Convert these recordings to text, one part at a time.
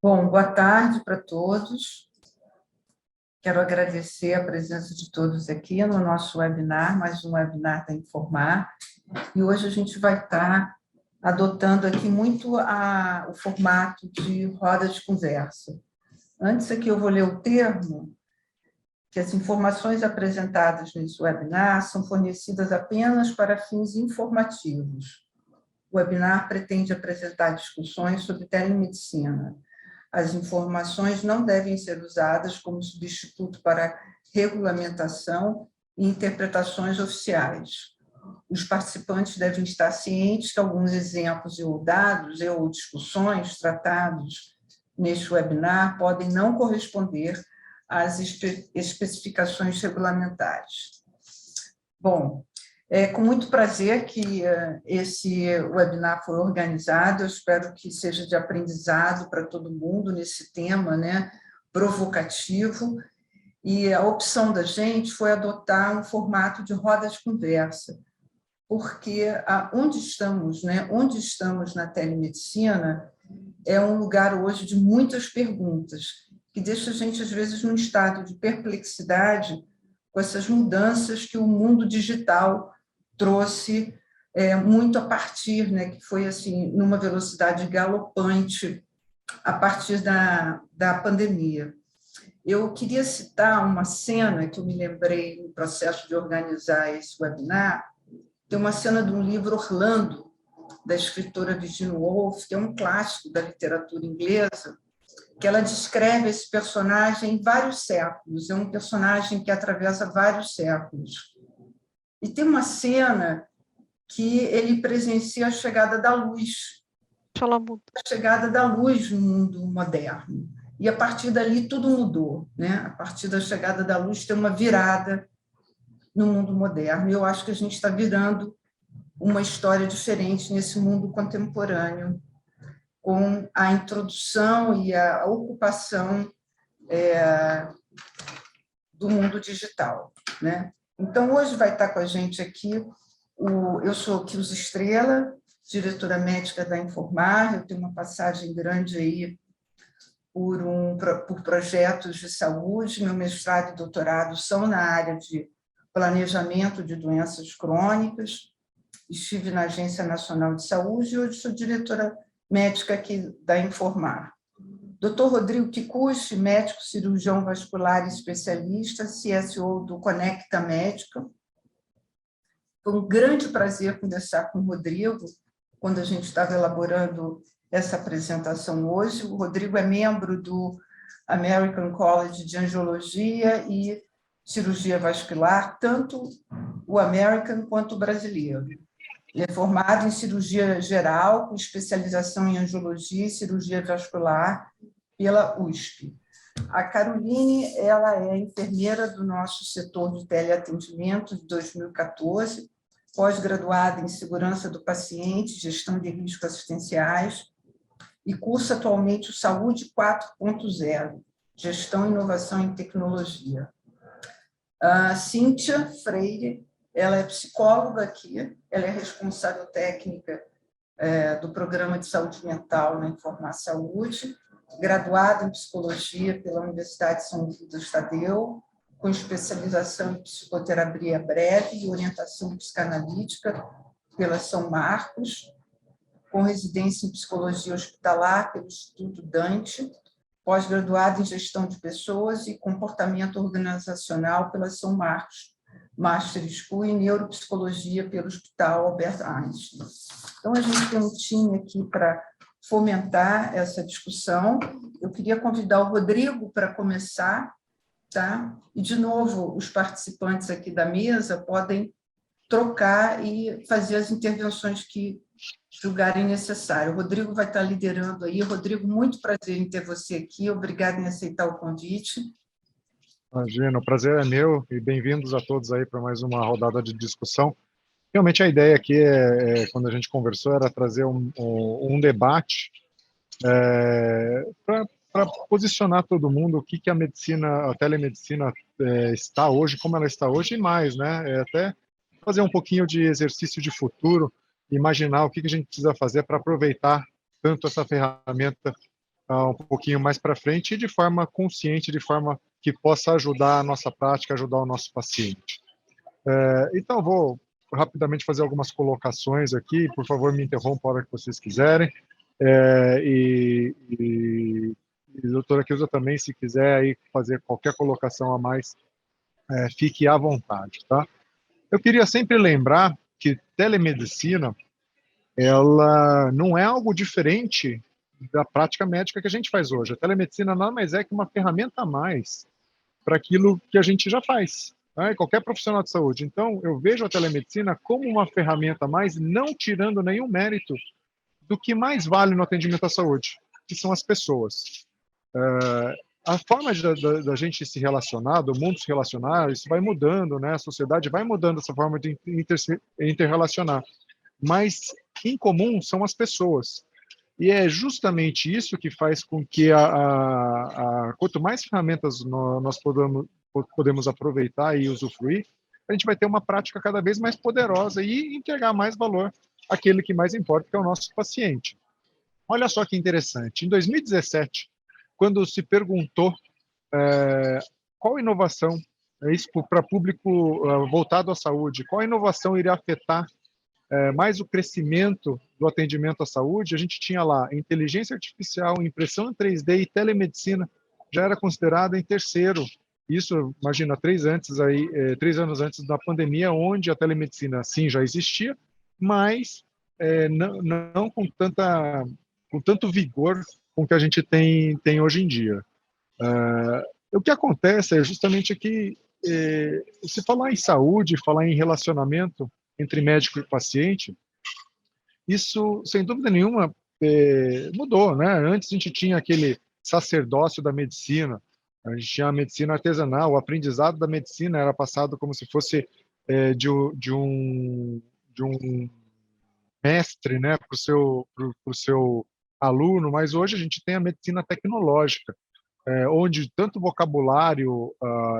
Bom, boa tarde para todos. Quero agradecer a presença de todos aqui no nosso webinar, mais um webinar da Informar. E hoje a gente vai estar adotando aqui muito o formato de roda de conversa. Antes aqui eu vou ler o termo, que as informações apresentadas nesse webinar são fornecidas apenas para fins informativos. O webinar pretende apresentar discussões sobre telemedicina. As informações não devem ser usadas como substituto para regulamentação e interpretações oficiais. Os participantes devem estar cientes que alguns exemplos ou dados ou discussões tratados neste webinar podem não corresponder às especificações regulamentares. Bom, é com muito prazer que esse webinar foi organizado. Eu espero que seja de aprendizado para todo mundo nesse tema, né, provocativo. E a opção da gente foi adotar um formato de roda de conversa, porque onde estamos na telemedicina é um lugar hoje de muitas perguntas, que deixa a gente, às vezes, num estado de perplexidade com essas mudanças que o mundo digital trouxe muito a partir, né, que foi assim numa velocidade galopante a partir da pandemia. Eu queria citar uma cena que eu me lembrei no processo de organizar esse webinar, que é uma cena de um livro Orlando, da escritora Virginia Woolf, que é um clássico da literatura inglesa, que ela descreve esse personagem em vários séculos, é um personagem que atravessa vários séculos. E tem uma cena que ele presencia a chegada da luz, a chegada da luz no mundo moderno. E, a partir dali, tudo mudou, né? A partir da chegada da luz, tem uma virada no mundo moderno. E eu acho que a gente está virando uma história diferente nesse mundo contemporâneo, com a introdução e a ocupação do mundo digital, né? Então, hoje vai estar com a gente aqui, eu sou Kilza Estrela, diretora médica da Informar. Eu tenho uma passagem grande aí por projetos de saúde. Meu mestrado e doutorado são na área de planejamento de doenças crônicas. Estive na Agência Nacional de Saúde e hoje sou diretora médica aqui da Informar. Dr. Rodrigo Kikuchi, médico cirurgião vascular e especialista, CSO do Conecta Médica. Foi um grande prazer conversar com o Rodrigo quando a gente estava elaborando essa apresentação hoje. O Rodrigo é membro do American College de Angiologia e Cirurgia Vascular, tanto o American quanto o brasileiro. Ele é formado em cirurgia geral, com especialização em angiologia e cirurgia vascular pela USP. A Caroline, ela é enfermeira do nosso setor de teleatendimento de 2014, pós-graduada em segurança do paciente, gestão de riscos assistenciais, e cursa atualmente o Saúde 4.0, gestão, inovação e tecnologia. A Cíntia Freire, ela é psicóloga aqui, ela é responsável técnica do Programa de Saúde Mental na Informar Saúde, graduada em Psicologia pela Universidade de São Judas Tadeu, com especialização em Psicoterapia Breve e Orientação Psicanalítica pela São Marcos, com residência em Psicologia Hospitalar pelo Instituto Dante, pós-graduada em Gestão de Pessoas e Comportamento Organizacional pela São Marcos, Master School em Neuropsicologia pelo Hospital Albert Einstein. Então, a gente tem um time aqui para fomentar essa discussão. Eu queria convidar o Rodrigo para começar, tá? E, de novo, os participantes aqui da mesa podem trocar e fazer as intervenções que julgarem necessário. O Rodrigo vai estar liderando aí. Rodrigo, muito prazer em ter você aqui. Obrigada em aceitar o convite. Imagina, o prazer é meu e bem-vindos a todos aí para mais uma rodada de discussão. Realmente a ideia aqui, quando a gente conversou, era trazer um debate para posicionar todo mundo o que a medicina, a telemedicina está hoje, como ela está hoje e mais, né? Até fazer um pouquinho de exercício de futuro, imaginar o que a gente precisa fazer para aproveitar tanto essa ferramenta um pouquinho mais para frente e de forma consciente, de forma que possa ajudar a nossa prática, ajudar o nosso paciente. Então, vou rapidamente fazer algumas colocações aqui, por favor, me interrompam a hora que vocês quiserem. E doutora Kilza também, se quiser aí fazer qualquer colocação a mais, fique à vontade, tá? Eu queria sempre lembrar que telemedicina, ela não é algo diferente da prática médica que a gente faz hoje. A telemedicina nada mais é que uma ferramenta a mais para aquilo que a gente já faz, né? Qualquer profissional de saúde. Então, eu vejo a telemedicina como uma ferramenta a mais, não tirando nenhum mérito do que mais vale no atendimento à saúde, que são as pessoas. A forma da gente se relacionar, do mundo se relacionar, isso vai mudando, né? A sociedade vai mudando essa forma de interrelacionar. Mas, em comum, são as pessoas. E é justamente isso que faz com que quanto mais ferramentas nós podemos aproveitar e usufruir, a gente vai ter uma prática cada vez mais poderosa e entregar mais valor àquele que mais importa, que é o nosso paciente. Olha só que interessante. Em 2017, quando se perguntou qual inovação, isso para público voltado à saúde, qual inovação iria afetar mais o crescimento do atendimento à saúde, a gente tinha lá inteligência artificial, impressão em 3D e telemedicina, já era considerada em terceiro. Isso, imagina, 3 anos antes da pandemia, onde a telemedicina, sim, já existia, mas não com tanto vigor com que a gente tem hoje em dia. O que acontece é justamente que, se falar em saúde, falar em relacionamento entre médico e paciente, isso, sem dúvida nenhuma, mudou, né? Antes a gente tinha aquele sacerdócio da medicina, a gente tinha a medicina artesanal, o aprendizado da medicina era passado como se fosse de um mestre, né, para o seu aluno, mas hoje a gente tem a medicina tecnológica, onde tanto o vocabulário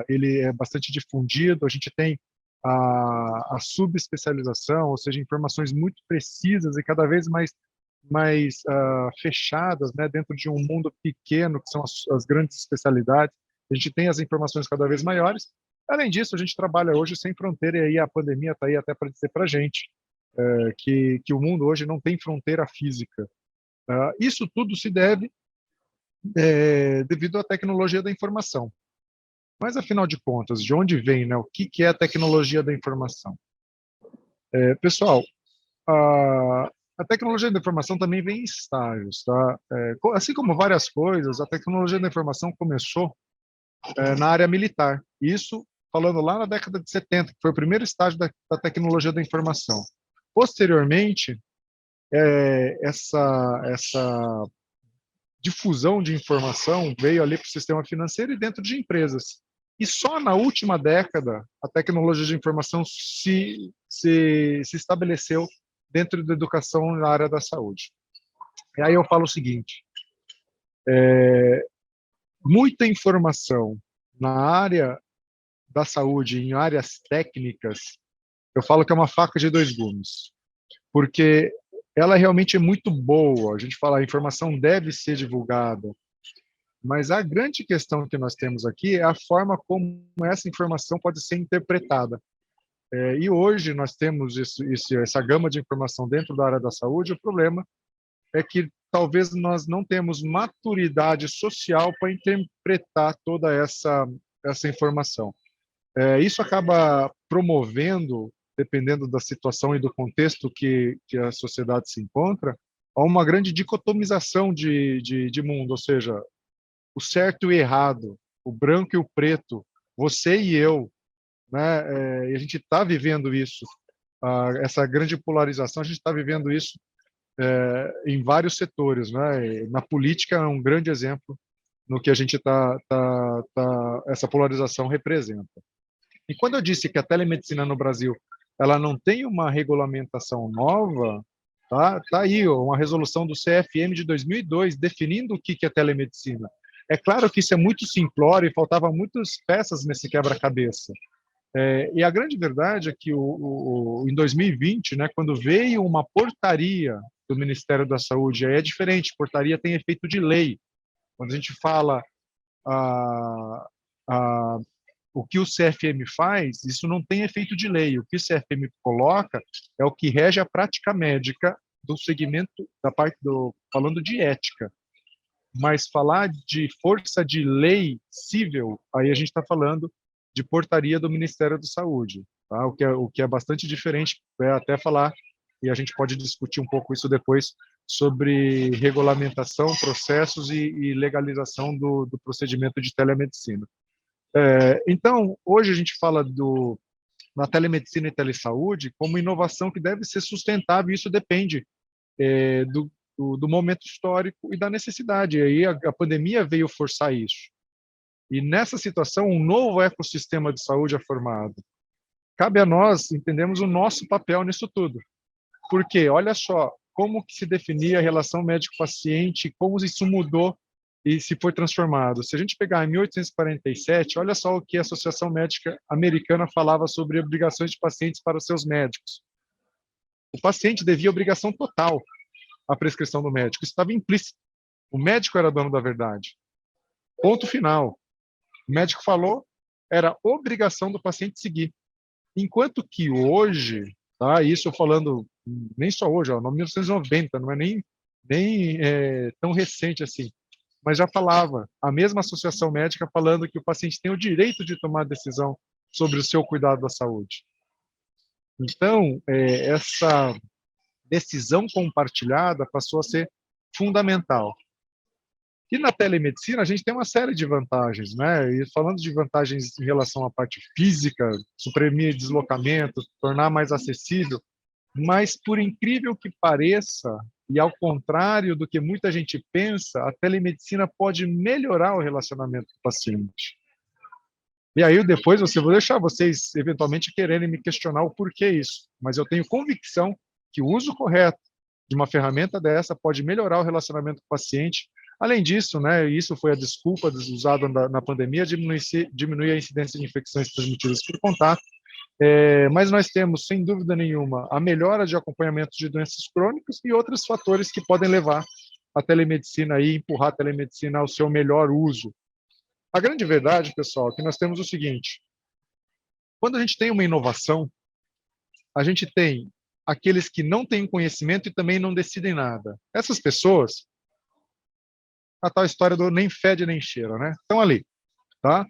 ele é bastante difundido, a gente tem a subespecialização, ou seja, informações muito precisas e cada vez mais fechadas, né, dentro de um mundo pequeno, que são as grandes especialidades. A gente tem as informações cada vez maiores. Além disso, a gente trabalha hoje sem fronteira, e aí a pandemia está aí até para dizer para a gente que o mundo hoje não tem fronteira física. Isso tudo se deve devido à tecnologia da informação. Mas, afinal de contas, de onde vem, né? O que é a tecnologia da informação? Pessoal, a tecnologia da informação também vem em estágios, tá? Assim como várias coisas, a tecnologia da informação começou na área militar. Isso falando lá na década de 70, que foi o primeiro estágio da tecnologia da informação. Posteriormente, essa difusão de informação veio ali para o sistema financeiro e dentro de empresas. E só na última década a tecnologia de informação se estabeleceu dentro da educação na área da saúde. E aí eu falo o seguinte, muita informação na área da saúde, em áreas técnicas, eu falo que é uma faca de dois gumes, porque ela realmente é muito boa, a gente fala, a informação deve ser divulgada, mas a grande questão que nós temos aqui é a forma como essa informação pode ser interpretada. E hoje nós temos essa gama de informação dentro da área da saúde. O problema é que talvez nós não temos maturidade social para interpretar toda essa informação. Isso acaba promovendo, dependendo da situação e do contexto que a sociedade se encontra, a uma grande dicotomização de mundo, ou seja, o certo e o errado, o branco e o preto, você e eu, né? E a gente está vivendo isso, essa grande polarização, a gente está vivendo isso em vários setores, né? Na política é um grande exemplo no que a gente essa polarização representa. E quando eu disse que a telemedicina no Brasil ela não tem uma regulamentação nova, tá aí uma resolução do CFM de 2002 definindo o que é telemedicina. É claro que isso é muito simplório e faltavam muitas peças nesse quebra-cabeça. E a grande verdade é que em 2020, né, quando veio uma portaria do Ministério da Saúde, aí é diferente, portaria tem efeito de lei. Quando a gente fala o que o CFM faz, isso não tem efeito de lei. O que o CFM coloca é o que rege a prática médica do segmento da parte falando de ética. Mas falar de força de lei civil, aí a gente está falando de portaria do Ministério da Saúde, tá? O que é bastante diferente, até falar, e a gente pode discutir um pouco isso depois, sobre regulamentação, processos e legalização do procedimento de telemedicina. Então, hoje a gente fala na telemedicina e telesaúde como inovação que deve ser sustentável, e isso depende do momento histórico e da necessidade. E aí a pandemia veio forçar isso. E nessa situação, um novo ecossistema de saúde é formado. Cabe a nós entendermos o nosso papel nisso tudo. Porque, olha só, como que se definia a relação médico-paciente, como isso mudou e se foi transformado. Se a gente pegar em 1847, olha só o que a Associação Médica Americana falava sobre obrigações de pacientes para os seus médicos. O paciente devia obrigação total à prescrição do médico. Isso estava implícito. O médico era dono da verdade. Ponto final. O médico falou, era obrigação do paciente seguir. Enquanto que hoje, tá, isso falando nem só hoje, ó, 1990, não é nem tão recente assim, mas já falava, a mesma associação médica falando que o paciente tem o direito de tomar decisão sobre o seu cuidado da saúde. Então, essa decisão compartilhada passou a ser fundamental. E na telemedicina, a gente tem uma série de vantagens, né? E falando de vantagens em relação à parte física, suprimir deslocamento, tornar mais acessível, mas por incrível que pareça, e ao contrário do que muita gente pensa, a telemedicina pode melhorar o relacionamento com o paciente. E aí depois vou deixar vocês eventualmente quererem me questionar o porquê isso, mas eu tenho convicção que o uso correto de uma ferramenta dessa pode melhorar o relacionamento com o paciente. Além disso, né, isso foi a desculpa usada na pandemia, diminuir a incidência de infecções transmitidas por contato, mas nós temos, sem dúvida nenhuma, a melhora de acompanhamento de doenças crônicas e outros fatores que podem levar a telemedicina e empurrar a telemedicina ao seu melhor uso. A grande verdade, pessoal, é que nós temos o seguinte: quando a gente tem uma inovação, a gente tem aqueles que não têm conhecimento e também não decidem nada. Essas pessoas, a tal história do nem fede nem cheira, né? Estão ali, tá?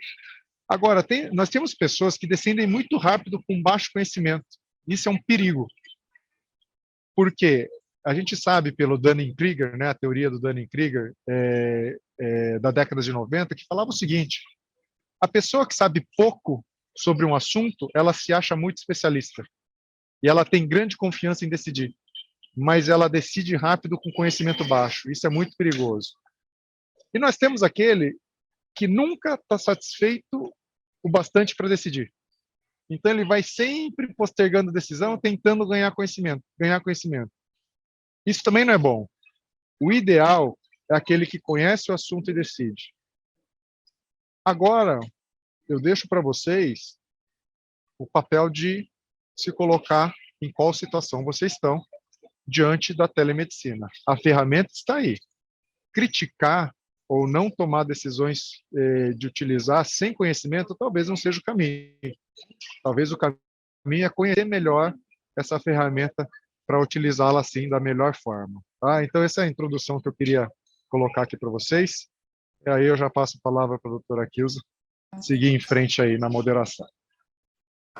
Agora, nós temos pessoas que decidem muito rápido com baixo conhecimento. Isso é um perigo. Porque a gente sabe pelo Dunning-Kruger, né, a teoria do Dunning-Kruger da década de 90, que falava o seguinte: a pessoa que sabe pouco sobre um assunto, ela se acha muito especialista. E ela tem grande confiança em decidir. Mas ela decide rápido com conhecimento baixo. Isso é muito perigoso. E nós temos aquele que nunca está satisfeito o bastante para decidir. Então, ele vai sempre postergando a decisão, tentando ganhar conhecimento. Isso também não é bom. O ideal é aquele que conhece o assunto e decide. Agora, eu deixo para vocês o papel de se colocar em qual situação vocês estão diante da telemedicina. A ferramenta está aí. Criticar ou não tomar decisões de utilizar sem conhecimento talvez não seja o caminho. Talvez o caminho é conhecer melhor essa ferramenta para utilizá-la assim da melhor forma. Tá? Então, essa é a introdução que eu queria colocar aqui para vocês. E aí eu já passo a palavra para a doutora Kilza seguir em frente aí na moderação.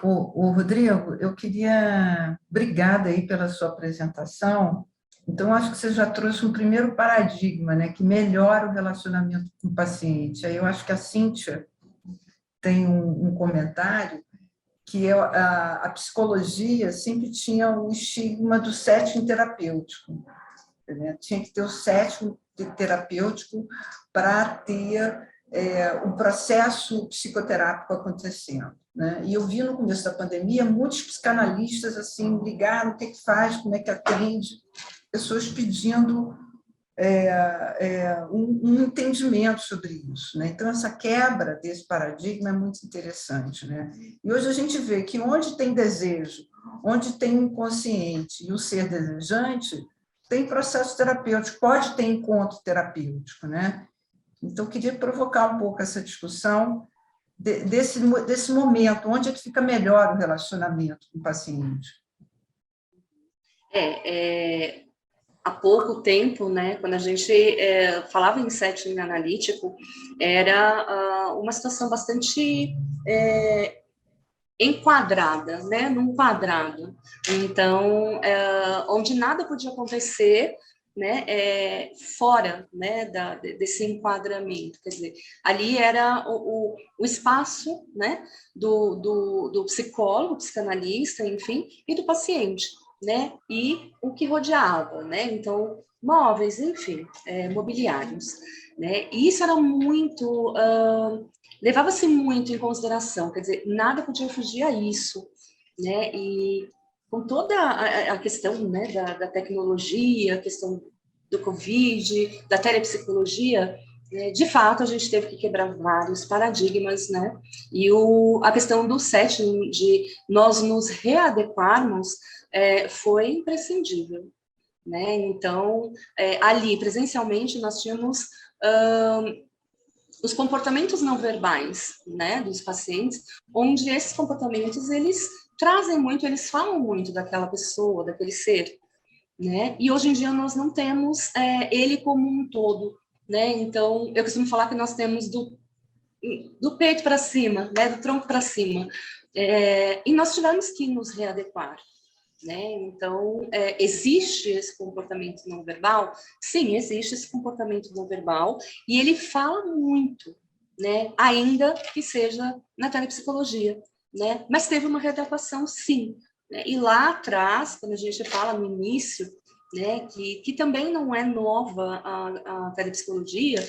O Rodrigo, eu queria... Obrigada aí pela sua apresentação. Então, acho que você já trouxe um primeiro paradigma, né, que melhora o relacionamento com o paciente. Aí eu acho que a Cíntia tem um comentário que a psicologia sempre tinha o estigma do setting terapêutico, né? Tinha que ter o setting terapêutico para ter um processo psicoterápico acontecendo, né? E eu vi no começo da pandemia muitos psicanalistas assim ligaram, o que faz, como é que atende, pessoas pedindo um entendimento sobre isso, né? Então, essa quebra desse paradigma é muito interessante, né? E hoje a gente vê que onde tem desejo, onde tem o inconsciente e o ser desejante, tem processo terapêutico, pode ter encontro terapêutico, né? Então, eu queria provocar um pouco essa discussão desse momento, onde é que fica melhor o relacionamento com o paciente. Há pouco tempo, né, quando a gente falava em setting analítico, era uma situação bastante enquadrada, né, num quadrado. Então, onde nada podia acontecer, né, fora, né, desse enquadramento. Quer dizer, ali era o espaço, né, do psicólogo, psicanalista, enfim, e do paciente, né, e o que rodeava, né, então, móveis, enfim, mobiliários, né, e isso era muito... levava-se muito em consideração, quer dizer, nada podia fugir a isso, né, e com toda a questão, né, da tecnologia, a questão do Covid, da telepsicologia, né, de fato, a gente teve que quebrar vários paradigmas, né, e a questão do setting, de nós nos readequarmos, foi imprescindível, né, então, ali, presencialmente, nós tínhamos os comportamentos não verbais, né, dos pacientes, onde esses comportamentos, eles trazem muito, eles falam muito daquela pessoa, daquele ser, né, e hoje em dia nós não temos ele como um todo, né, então eu costumo falar que nós temos do peito para cima, né, do tronco para cima, e nós tivemos que nos readequar, né? Então, existe esse comportamento não verbal? Sim, existe esse comportamento não verbal, e ele fala muito, né? Ainda que seja na telepsicologia, né? Mas teve uma readequação, sim, né? E lá atrás, quando a gente fala no início, né, que também não é nova a telepsicologia,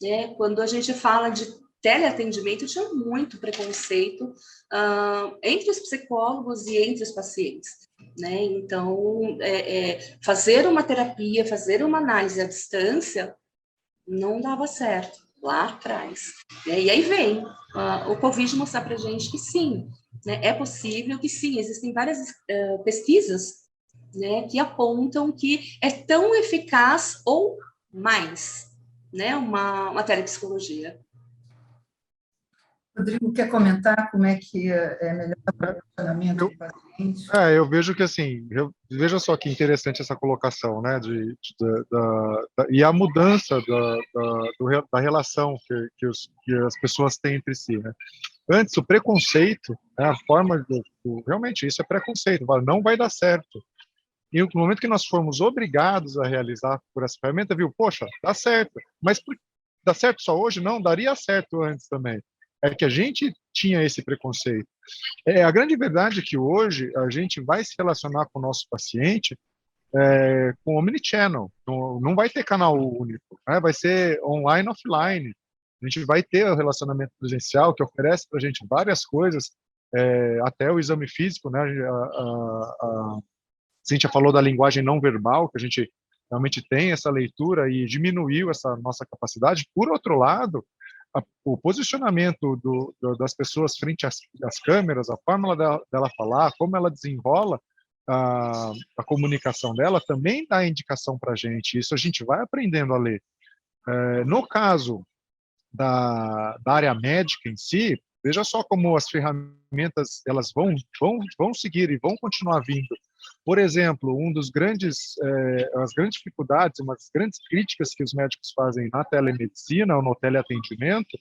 né? Quando a gente fala de teleatendimento, tinha muito preconceito entre os psicólogos e entre os pacientes, né? Então, fazer uma terapia, fazer uma análise à distância, não dava certo lá atrás, né? E aí vem o Covid mostrar para a gente que sim, né? É possível, que sim, existem várias pesquisas, né, que apontam que é tão eficaz ou mais, né, uma telepsicologia. Rodrigo, quer comentar como é que é melhor o relacionamento com o paciente? Eu vejo que, assim, veja só que interessante essa colocação, né, e a mudança da relação que as pessoas têm entre si, né. Antes, o preconceito, né, a forma realmente, isso é preconceito, não vai dar certo. E no momento que nós formos obrigados a realizar por essa ferramenta, viu, poxa, dá certo, mas dá certo só hoje? Não, daria certo antes também. É que a gente tinha esse preconceito. A grande verdade é que hoje a gente vai se relacionar com o nosso paciente com omnichannel, não vai ter canal único, né? Vai ser online, offline. A gente vai ter o relacionamento presencial que oferece para a gente várias coisas, até o exame físico, né? A Cíntia falou da linguagem não verbal, que a gente realmente tem essa leitura e diminuiu essa nossa capacidade. Por outro lado, o posicionamento das pessoas frente às câmeras, a forma dela falar, como ela desenrola a comunicação dela, também dá indicação para a gente. Isso a gente vai aprendendo a ler. No caso da área médica em si, veja só como as ferramentas elas vão seguir e vão continuar vindo. Por exemplo, as grandes dificuldades, uma das grandes críticas que os médicos fazem na telemedicina ou no teleatendimento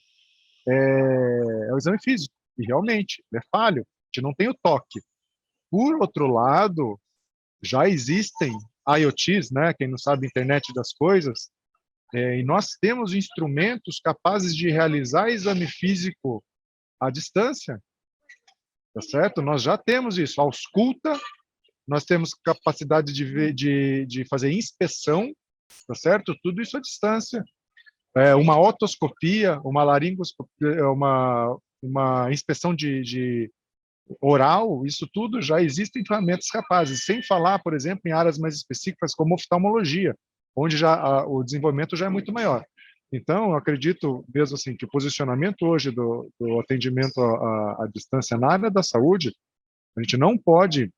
é o exame físico. E realmente, ele é falho. A gente não tem o toque. Por outro lado, já existem IoTs, né? Quem não sabe, internet das coisas, e nós temos instrumentos capazes de realizar exame físico à distância, tá certo? Nós já temos isso. A ausculta, nós temos capacidade de fazer inspeção, tá certo? Tudo isso à distância. Uma otoscopia, uma laringoscopia, uma inspeção de oral, isso tudo já existem ferramentas capazes, sem falar, por exemplo, em áreas mais específicas como oftalmologia, onde já o desenvolvimento já é muito maior. Então, eu acredito mesmo assim que o posicionamento hoje do atendimento à distância na área da saúde, a gente não pode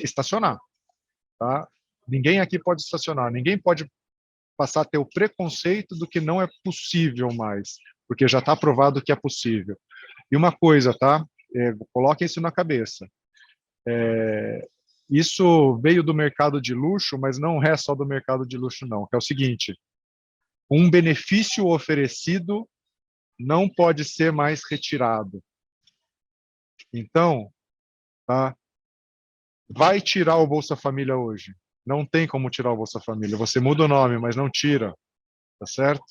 estacionar, tá? Ninguém aqui pode estacionar, ninguém pode passar a ter o preconceito do que não é possível mais, porque já está provado que é possível. E uma coisa, tá? Coloquem isso na cabeça. Isso veio do mercado de luxo, mas não é só do mercado de luxo, não. Que é o seguinte: um benefício oferecido não pode ser mais retirado. Então, tá? Vai tirar o Bolsa Família hoje. Não tem como tirar o Bolsa Família. Você muda o nome, mas não tira, tá certo?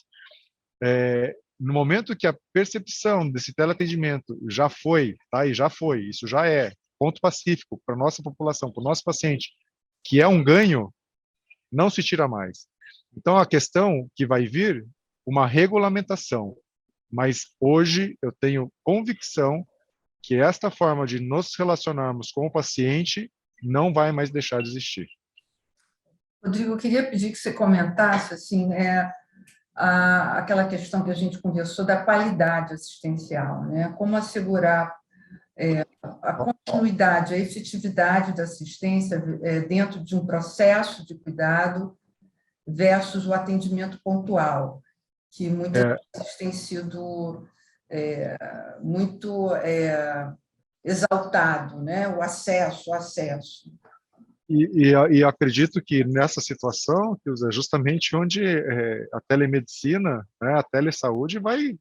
No momento que a percepção desse teleatendimento já foi, tá? E já foi, isso já é ponto pacífico para nossa população, para o nosso paciente, que é um ganho, não se tira mais. Então, a questão que vai vir, uma regulamentação. Mas hoje eu tenho convicção que esta forma de nos relacionarmos com o paciente não vai mais deixar de existir. Rodrigo, eu queria pedir que você comentasse assim, aquela questão que a gente conversou da qualidade assistencial, né? Como assegurar a continuidade, a efetividade da assistência dentro de um processo de cuidado versus o atendimento pontual, que muitas vezes tem sido muito exaltado, né? O acesso. E acredito que nessa situação, é justamente onde a telemedicina, né, a telesaúde vai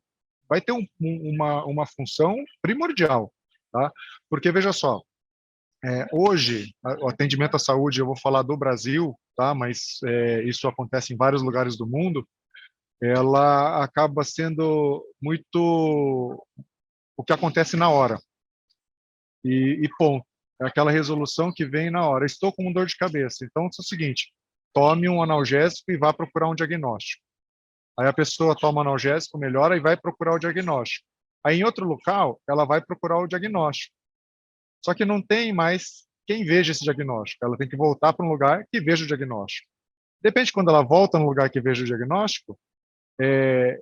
ter uma função primordial, tá? Porque veja só, hoje o atendimento à saúde, eu vou falar do Brasil, tá? Mas isso acontece em vários lugares do mundo. Ela acaba sendo muito o que acontece na hora e ponto. É aquela resolução que vem na hora. Estou com dor de cabeça. Então, é o seguinte: tome um analgésico e vá procurar um diagnóstico. Aí a pessoa toma o analgésico, melhora e vai procurar o diagnóstico. Aí, em outro local, ela vai procurar o diagnóstico. Só que não tem mais quem veja esse diagnóstico. Ela tem que voltar para um lugar que veja o diagnóstico. De repente, quando ela volta no lugar que veja o diagnóstico,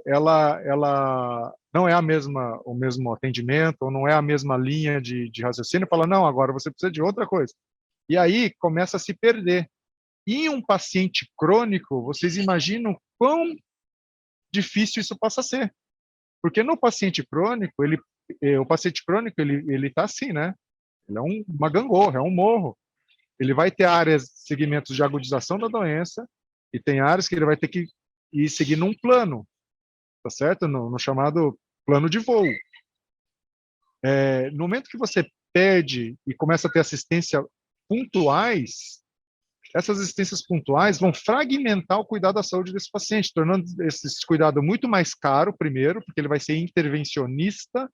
ela não é o mesmo atendimento, ou não é a mesma linha de raciocínio, fala, não, agora você precisa de outra coisa. E aí começa a se perder. E um paciente crônico, vocês imaginam quão difícil isso passa a ser. Porque no paciente crônico, o paciente crônico, ele tá assim, né? Ele é uma gangorra, é um morro. Ele vai ter áreas, segmentos de agudização da doença, e tem áreas que ele vai ter que ir seguindo um plano, tá certo? No chamado plano de voo. No momento que você perde e começa a ter assistência pontuais, essas assistências pontuais vão fragmentar o cuidado da saúde desse paciente, tornando esse cuidado muito mais caro, primeiro, porque ele vai ser intervencionista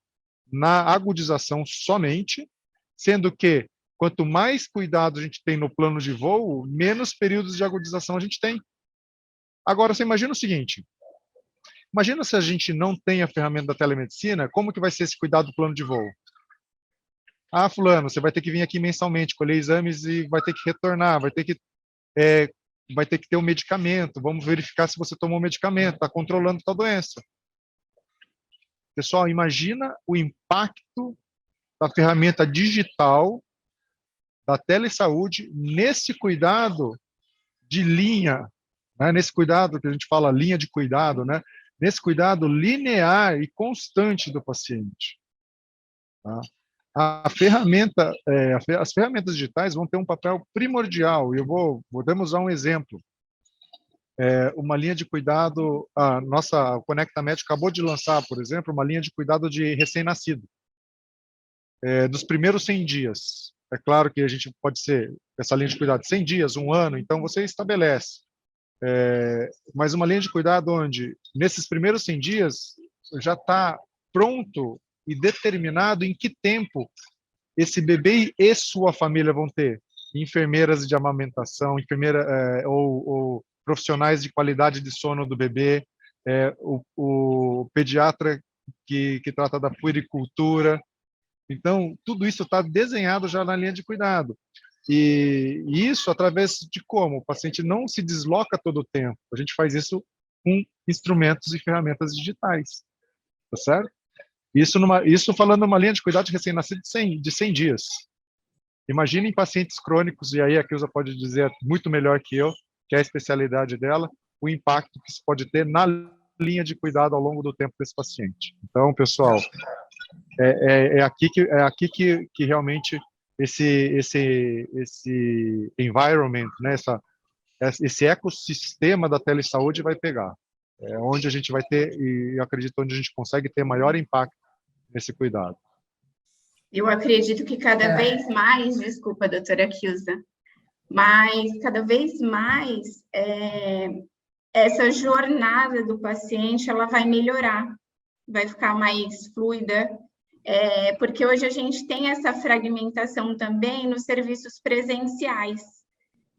na agudização somente, sendo que quanto mais cuidado a gente tem no plano de voo, menos períodos de agudização a gente tem. Agora, você imagina o seguinte: imagina se a gente não tem a ferramenta da telemedicina, como que vai ser esse cuidado do plano de voo? Ah, fulano, você vai ter que vir aqui mensalmente, colher exames e vai ter que retornar, vai ter que ter um medicamento, vamos verificar se você tomou o medicamento, está controlando a doença. Pessoal, imagina o impacto da ferramenta digital, da telesaúde, nesse cuidado de linha, né? Nesse cuidado que a gente fala linha de cuidado, né? Nesse cuidado linear e constante do paciente. Tá? As ferramentas digitais vão ter um papel primordial, e podemos usar um exemplo. Uma linha de cuidado, o Conecta Médico acabou de lançar, por exemplo, uma linha de cuidado de recém-nascido, dos primeiros 100 dias. É claro que a gente pode ser, essa linha de cuidado, 100 dias, 1 ano, então você estabelece. Mas uma linha de cuidado onde, nesses primeiros 100 dias, já está pronto e determinado em que tempo esse bebê e sua família vão ter. Enfermeiras de amamentação, ou profissionais de qualidade de sono do bebê, o pediatra que trata da puericultura. Então, tudo isso está desenhado já na linha de cuidado. E isso através de como? O paciente não se desloca todo o tempo. A gente faz isso com instrumentos e ferramentas digitais. Tá certo? Isso falando numa linha de cuidado de recém-nascido de 100 dias. Imaginem pacientes crônicos, e aí a Kilza pode dizer muito melhor que eu, que é a especialidade dela, o impacto que isso pode ter na linha de cuidado ao longo do tempo desse paciente. Então, pessoal, é aqui que realmente esse environment, né, esse ecossistema da telesaúde vai pegar. É onde a gente vai ter, e eu acredito onde a gente consegue ter maior impacto nesse cuidado. Eu acredito que cada vez mais, desculpa, doutora Kilza, mas cada vez mais essa jornada do paciente ela vai melhorar, vai ficar mais fluida, porque hoje a gente tem essa fragmentação também nos serviços presenciais.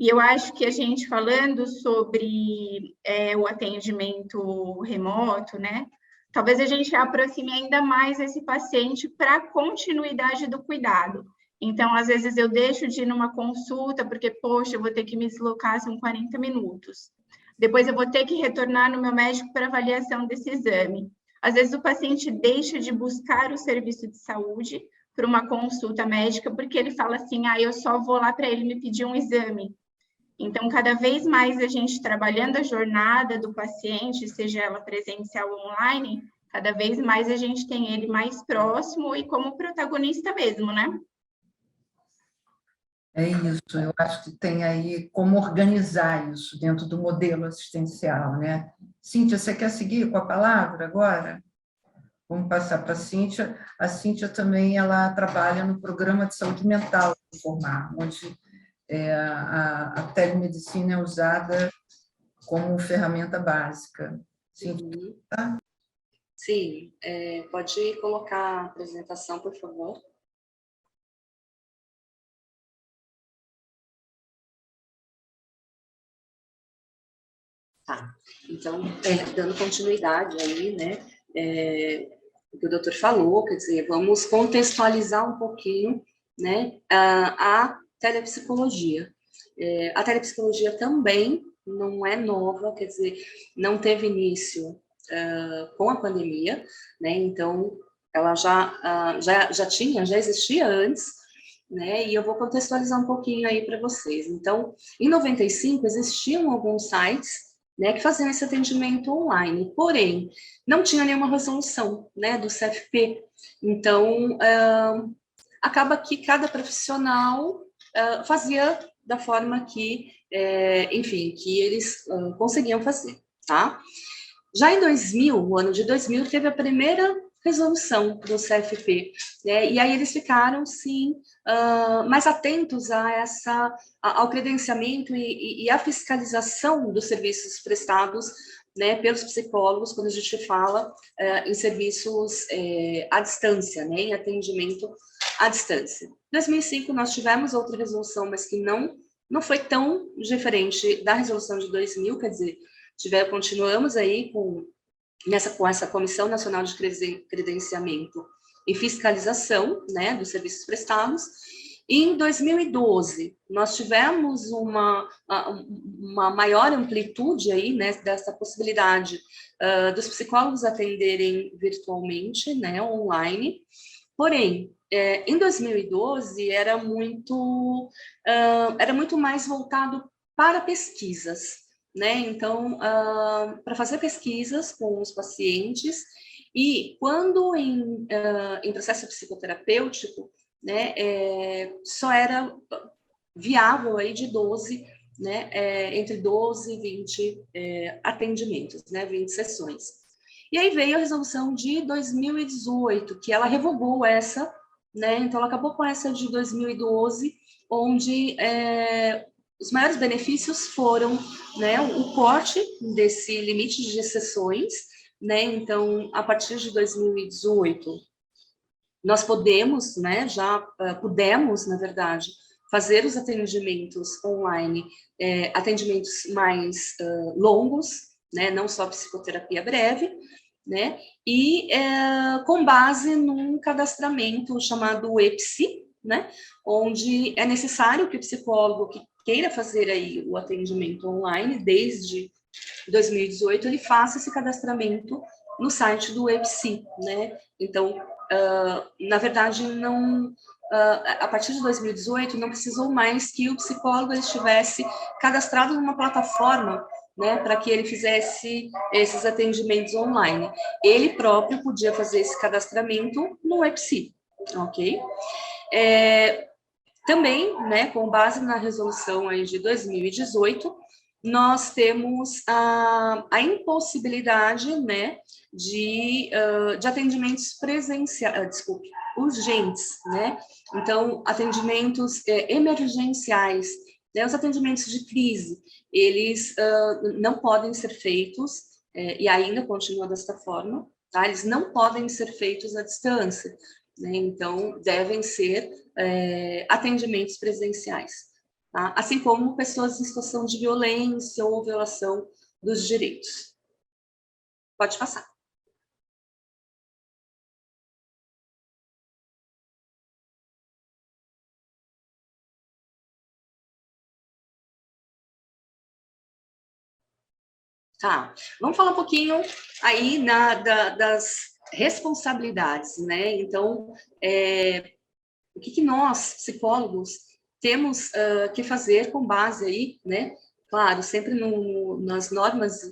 E eu acho que a gente falando sobre o atendimento remoto, né? Talvez a gente aproxime ainda mais esse paciente para a continuidade do cuidado. Então, às vezes, eu deixo de ir numa consulta, porque, poxa, eu vou ter que me deslocar, são 40 minutos. Depois, eu vou ter que retornar no meu médico para avaliação desse exame. Às vezes, o paciente deixa de buscar o serviço de saúde para uma consulta médica, porque ele fala assim, eu só vou lá para ele me pedir um exame. Então, cada vez mais a gente trabalhando a jornada do paciente, seja ela presencial ou online, cada vez mais a gente tem ele mais próximo e como protagonista mesmo, né? É isso, eu acho que tem aí como organizar isso dentro do modelo assistencial, né? Cíntia, você quer seguir com a palavra agora? Vamos passar para a Cíntia. A Cíntia também ela trabalha no programa de saúde mental do Formar, onde a telemedicina é usada como ferramenta básica. Cíntia, tá? Sim, pode colocar a apresentação, por favor. Tá, então, dando continuidade aí, né, o que o doutor falou, quer dizer, vamos contextualizar um pouquinho, né, a telepsicologia. A telepsicologia também não é nova, quer dizer, não teve início com a pandemia, né, então, ela já existia antes, né, e eu vou contextualizar um pouquinho aí para vocês. Então, em 95, existiam alguns sites, né, que faziam esse atendimento online, porém, não tinha nenhuma resolução, né, do CFP. Então, acaba que cada profissional fazia da forma que, enfim, que eles conseguiam fazer, tá? Já em 2000, no ano de 2000, teve a primeira resolução do CFP, né? E aí eles ficaram, sim, mais atentos ao credenciamento e à fiscalização dos serviços prestados, né, pelos psicólogos, quando a gente fala em serviços à distância, né, em atendimento à distância. Em 2005, nós tivemos outra resolução, mas que não foi tão diferente da resolução de 2000, quer dizer, continuamos aí com essa Comissão Nacional de Credenciamento e Fiscalização, né, dos serviços prestados. E em 2012, nós tivemos uma maior amplitude aí, né, dessa possibilidade dos psicólogos atenderem virtualmente, né, online. Porém, em 2012 era muito mais voltado para pesquisas, né? Então, para fazer pesquisas com os pacientes, e quando em processo psicoterapêutico, né, só era viável aí de 12, né, entre 12 e 20 atendimentos, né, 20 sessões. E aí veio a resolução de 2018, que ela revogou essa, né, então ela acabou com essa de 2012, onde os maiores benefícios foram, né, o corte desse limite de sessões, né, então, a partir de 2018, nós podemos, né, já pudemos, na verdade, fazer os atendimentos online, atendimentos mais longos, né, não só psicoterapia breve, né, e com base num cadastramento chamado EPSI, né, onde é necessário que o psicólogo que queira fazer aí o atendimento online desde 2018, ele faça esse cadastramento no site do EPSI, né, então, na verdade, a partir de 2018, não precisou mais que o psicólogo estivesse cadastrado numa plataforma, né, para que ele fizesse esses atendimentos online. Ele próprio podia fazer esse cadastramento no EPSI, ok? Também, né, com base na resolução aí de 2018, nós temos a impossibilidade, né, de atendimentos presenciais, urgentes, né? Então, atendimentos emergenciais, né, os atendimentos de crise, eles não podem ser feitos, e ainda continua desta forma, tá? Eles não podem ser feitos à distância, né? Então, devem ser atendimentos presenciais. Tá? Assim como pessoas em situação de violência ou violação dos direitos. Pode passar. Tá, vamos falar um pouquinho aí das responsabilidades, né? Então, o que nós, psicólogos, temos que fazer com base aí, né? Claro, sempre nas normas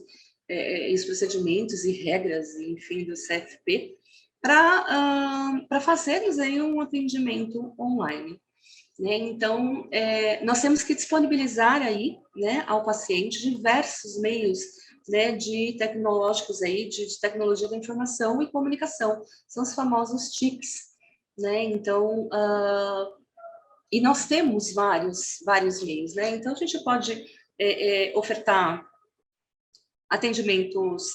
e os procedimentos e regras, enfim, do CFP, para fazermos aí um atendimento online. Né? Então, nós temos que disponibilizar aí, né, ao paciente diversos meios, né, tecnológicos aí, de tecnologia da informação e comunicação, são os famosos TICs, né? Então, e nós temos vários meios, né? Então, a gente pode ofertar atendimentos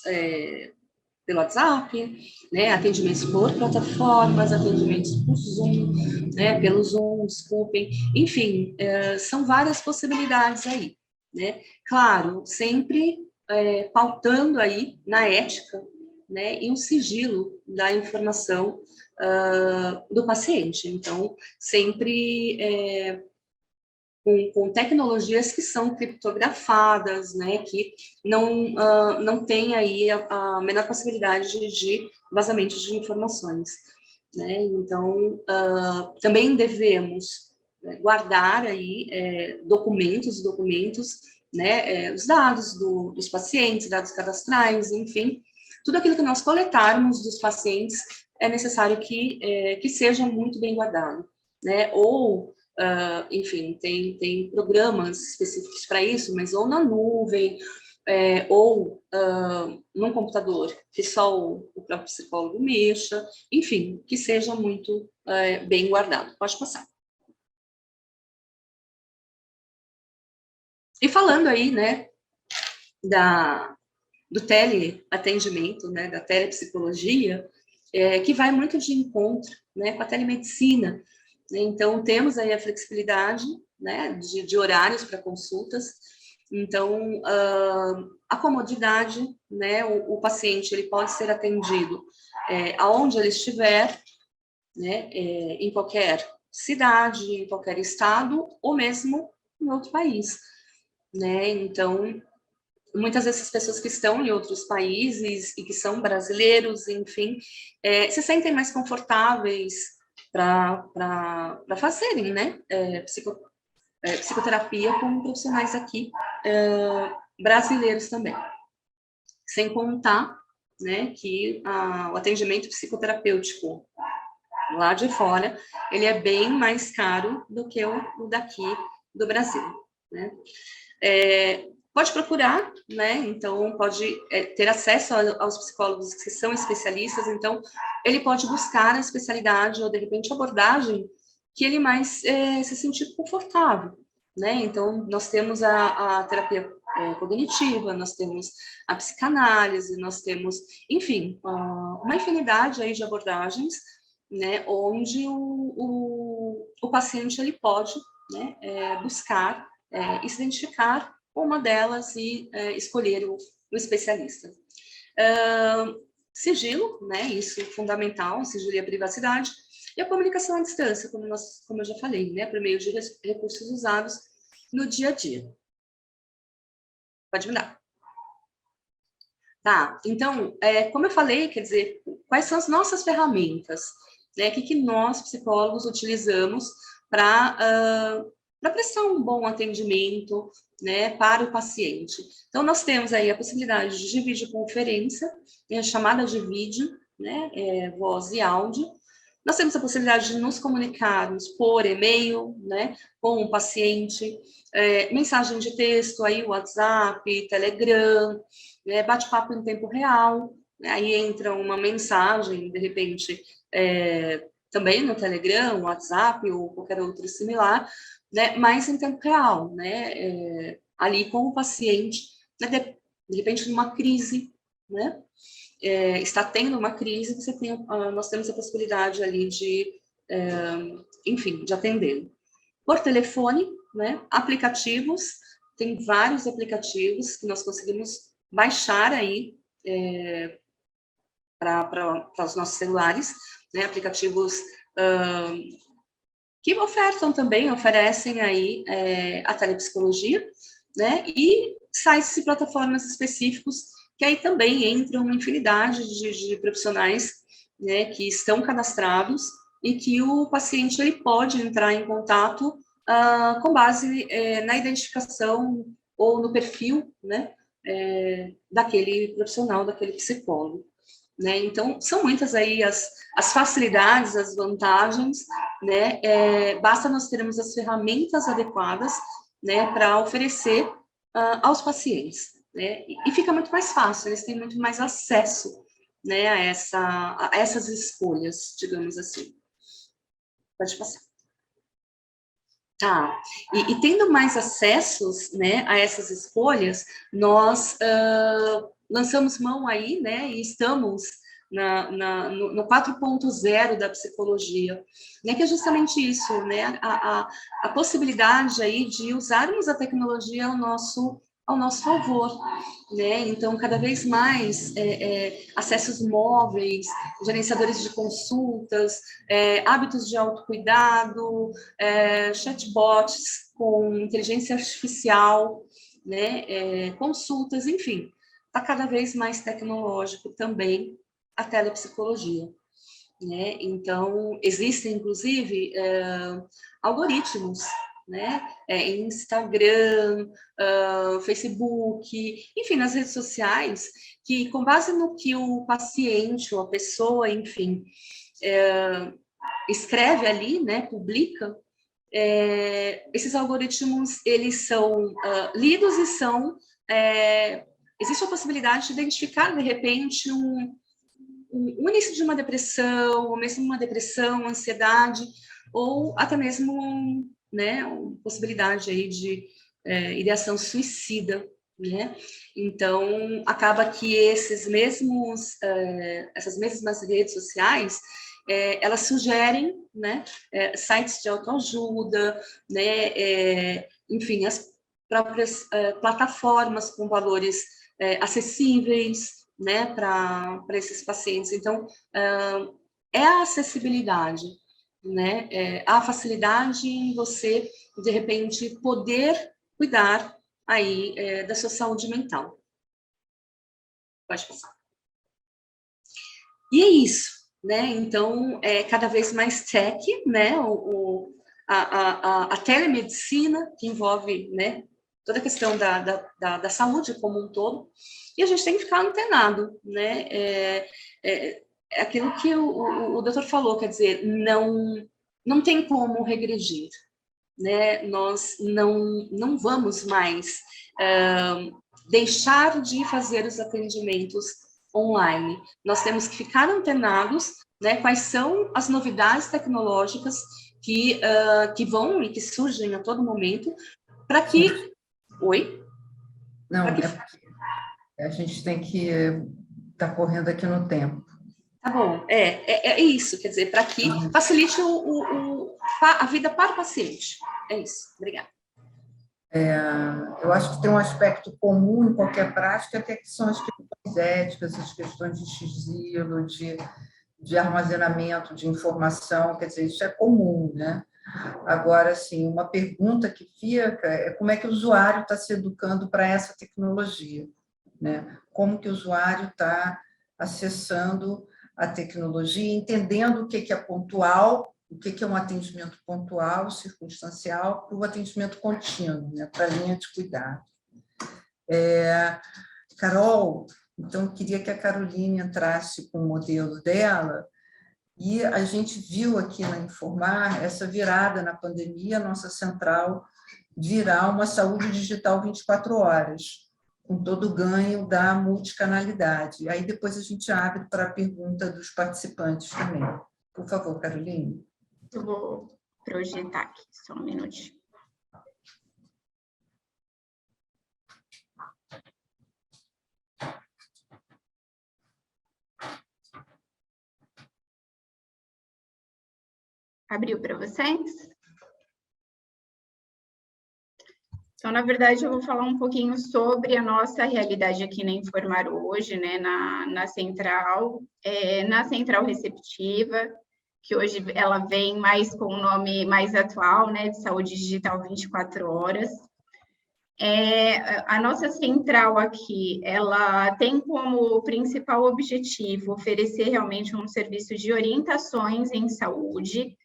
pelo WhatsApp, né? Atendimentos por plataformas, atendimentos por Zoom, né? Pelo Zoom, desculpem. Enfim, são várias possibilidades aí, né? Claro, sempre pautando aí na ética, né? E o sigilo da informação do paciente. Então, sempre com tecnologias que são criptografadas, né, que não tem aí a menor possibilidade de vazamento de informações, né? Então, também devemos guardar aí documentos, né, os dados dos pacientes, dados cadastrais, enfim, tudo aquilo que nós coletarmos dos pacientes é necessário que seja muito bem guardado, né? Ou enfim, tem programas específicos para isso, mas ou na nuvem, ou num computador que só o próprio psicólogo mexa, enfim, que seja muito bem guardado. Pode passar. E falando aí, né, do teleatendimento, né, da telepsicologia, que vai muito de encontro, né, com a telemedicina. Então, temos aí a flexibilidade, né, de horários para consultas. Então, a comodidade, né, o paciente ele pode ser atendido aonde ele estiver, né, em qualquer cidade, em qualquer estado, ou mesmo em outro país, né? Então, muitas dessas pessoas que estão em outros países e que são brasileiros, enfim, se sentem mais confortáveis para fazerem, né, psicoterapia com profissionais aqui brasileiros também. Sem contar, né, que o atendimento psicoterapêutico lá de fora, ele é bem mais caro do que o daqui do Brasil, né? Pode procurar, né? Então, pode ter acesso aos psicólogos que são especialistas, então, ele pode buscar a especialidade ou, de repente, a abordagem que ele mais se sentir confortável, né? Então, nós temos a terapia cognitiva, nós temos a psicanálise, nós temos, enfim, uma infinidade aí de abordagens, né? Onde o paciente, ele pode, né, buscar e se identificar uma delas e escolher o especialista. Sigilo, né, isso é fundamental, sigilo e a privacidade, e a comunicação à distância, como eu já falei, né, por meio de recursos usados no dia a dia. Pode me dar. Tá, então, como eu falei, quer dizer, quais são as nossas ferramentas, né, o que nós, psicólogos, utilizamos para prestar um bom atendimento, né, para o paciente. Então, nós temos aí a possibilidade de videoconferência, chamada de vídeo, né, voz e áudio. Nós temos a possibilidade de nos comunicarmos por e-mail, né, com o paciente, mensagem de texto, aí WhatsApp, Telegram, bate-papo em tempo real, aí entra uma mensagem, de repente, também no Telegram, WhatsApp ou qualquer outro similar, né, mas em tempo real, né, ali com o paciente, né, de repente numa crise, né, está tendo uma crise, nós temos a possibilidade ali de, enfim, de atender. Por telefone, né, aplicativos, tem vários aplicativos que nós conseguimos baixar aí para os nossos celulares, né, aplicativos que oferecem aí a telepsicologia, né, e sites e plataformas específicos que aí também entram uma infinidade de profissionais, né, que estão cadastrados e que o paciente ele pode entrar em contato com base na identificação ou no perfil, né, daquele profissional, daquele psicólogo. Né? Então, são muitas aí as facilidades, as vantagens, né? Basta nós termos as ferramentas adequadas, né, para oferecer aos pacientes, né? E fica muito mais fácil, eles têm muito mais acesso, né, a essas escolhas, digamos assim. Pode passar. E tendo mais acessos, né, a essas escolhas, nós lançamos mão aí, né, e estamos no 4.0 da psicologia, né, que é justamente isso, né, a possibilidade aí de usarmos a tecnologia ao nosso favor, né, então cada vez mais acessos móveis, gerenciadores de consultas, hábitos de autocuidado, chatbots com inteligência artificial, né, consultas, enfim, está cada vez mais tecnológico também a telepsicologia, né? Então, existem, inclusive, algoritmos, né? Instagram, Facebook, enfim, nas redes sociais, que com base no que o paciente ou a pessoa, enfim, escreve ali, né? Publica, esses algoritmos, eles são lidos e são... existe a possibilidade de identificar, de repente, o início de uma depressão, ou mesmo uma depressão, ansiedade, ou até mesmo, né, uma possibilidade aí de ideação suicida, né? Então, acaba que essas mesmas redes sociais, elas sugerem, né, sites de autoajuda, né, enfim, as próprias plataformas com valores acessíveis, né, para esses pacientes. Então, a acessibilidade, né, a facilidade em você, de repente, poder cuidar aí da sua saúde mental. Pode passar. E é isso, né, então, cada vez mais tech, né, a telemedicina, que envolve, né, toda a questão da saúde como um todo, e a gente tem que ficar antenado, né? Aquilo que o doutor falou, quer dizer, não tem como regredir, né? Nós não vamos mais deixar de fazer os atendimentos online. Nós temos que ficar antenados, né? Quais são as novidades tecnológicas que vão e que surgem a todo momento, para que... Oi? Não, a gente tem que estar correndo aqui no tempo. Tá bom, é isso, quer dizer, para que facilite a vida para o paciente. É isso, obrigada. Eu acho que tem um aspecto comum em qualquer prática, que são as questões éticas, as questões de sigilo, de armazenamento de informação, quer dizer, isso é comum, né? Agora, assim, uma pergunta que fica é como é que o usuário está se educando para essa tecnologia, né? Como que o usuário está acessando a tecnologia, entendendo o que é pontual o que é um atendimento pontual, circunstancial, para o atendimento contínuo, né, para a linha de cuidado. Carol, então, eu queria que a Caroline entrasse com o modelo dela, e a gente viu aqui na Informar essa virada na pandemia, a nossa central virar uma saúde digital 24 horas, com todo o ganho da multicanalidade. Aí depois a gente abre para a pergunta dos participantes também. Por favor, Caroline. Eu vou projetar aqui, só um minutinho. Abriu para vocês? Então, na verdade, eu vou falar um pouquinho sobre a nossa realidade aqui na Informar hoje, né, na central receptiva, que hoje ela vem mais com o nome mais atual, né, de Saúde Digital 24 horas. A nossa central aqui, ela tem como principal objetivo oferecer realmente um serviço de orientações em saúde,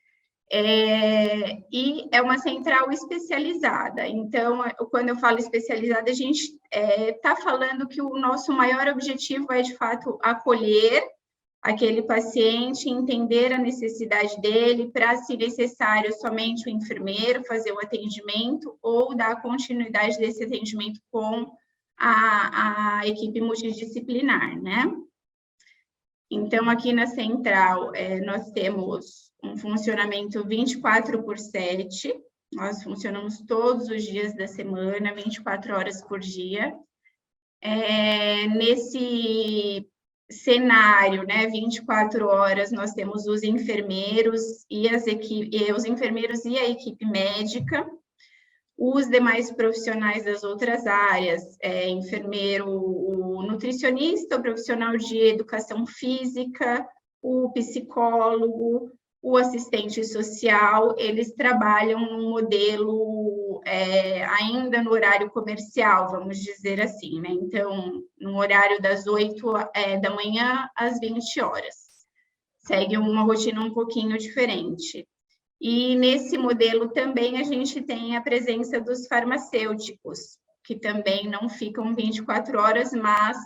e é uma central especializada. Então, quando eu falo especializada, a gente está falando que o nosso maior objetivo é, de fato, acolher aquele paciente, entender a necessidade dele, para, se necessário, somente o enfermeiro fazer o atendimento ou dar continuidade desse atendimento com a equipe multidisciplinar, né? Então, aqui na central, nós temos um funcionamento 24/7, nós funcionamos todos os dias da semana, 24 horas por dia. Nesse cenário, né, 24 horas, nós temos os enfermeiros e os enfermeiros e a equipe médica, os demais profissionais das outras áreas, enfermeiro, o nutricionista, o profissional de educação física, o psicólogo, o assistente social, eles trabalham num modelo ainda no horário comercial, vamos dizer assim, né? Então, no horário das 8 da manhã às 20 horas. Segue uma rotina um pouquinho diferente. E nesse modelo também a gente tem a presença dos farmacêuticos, que também não ficam 24 horas, mas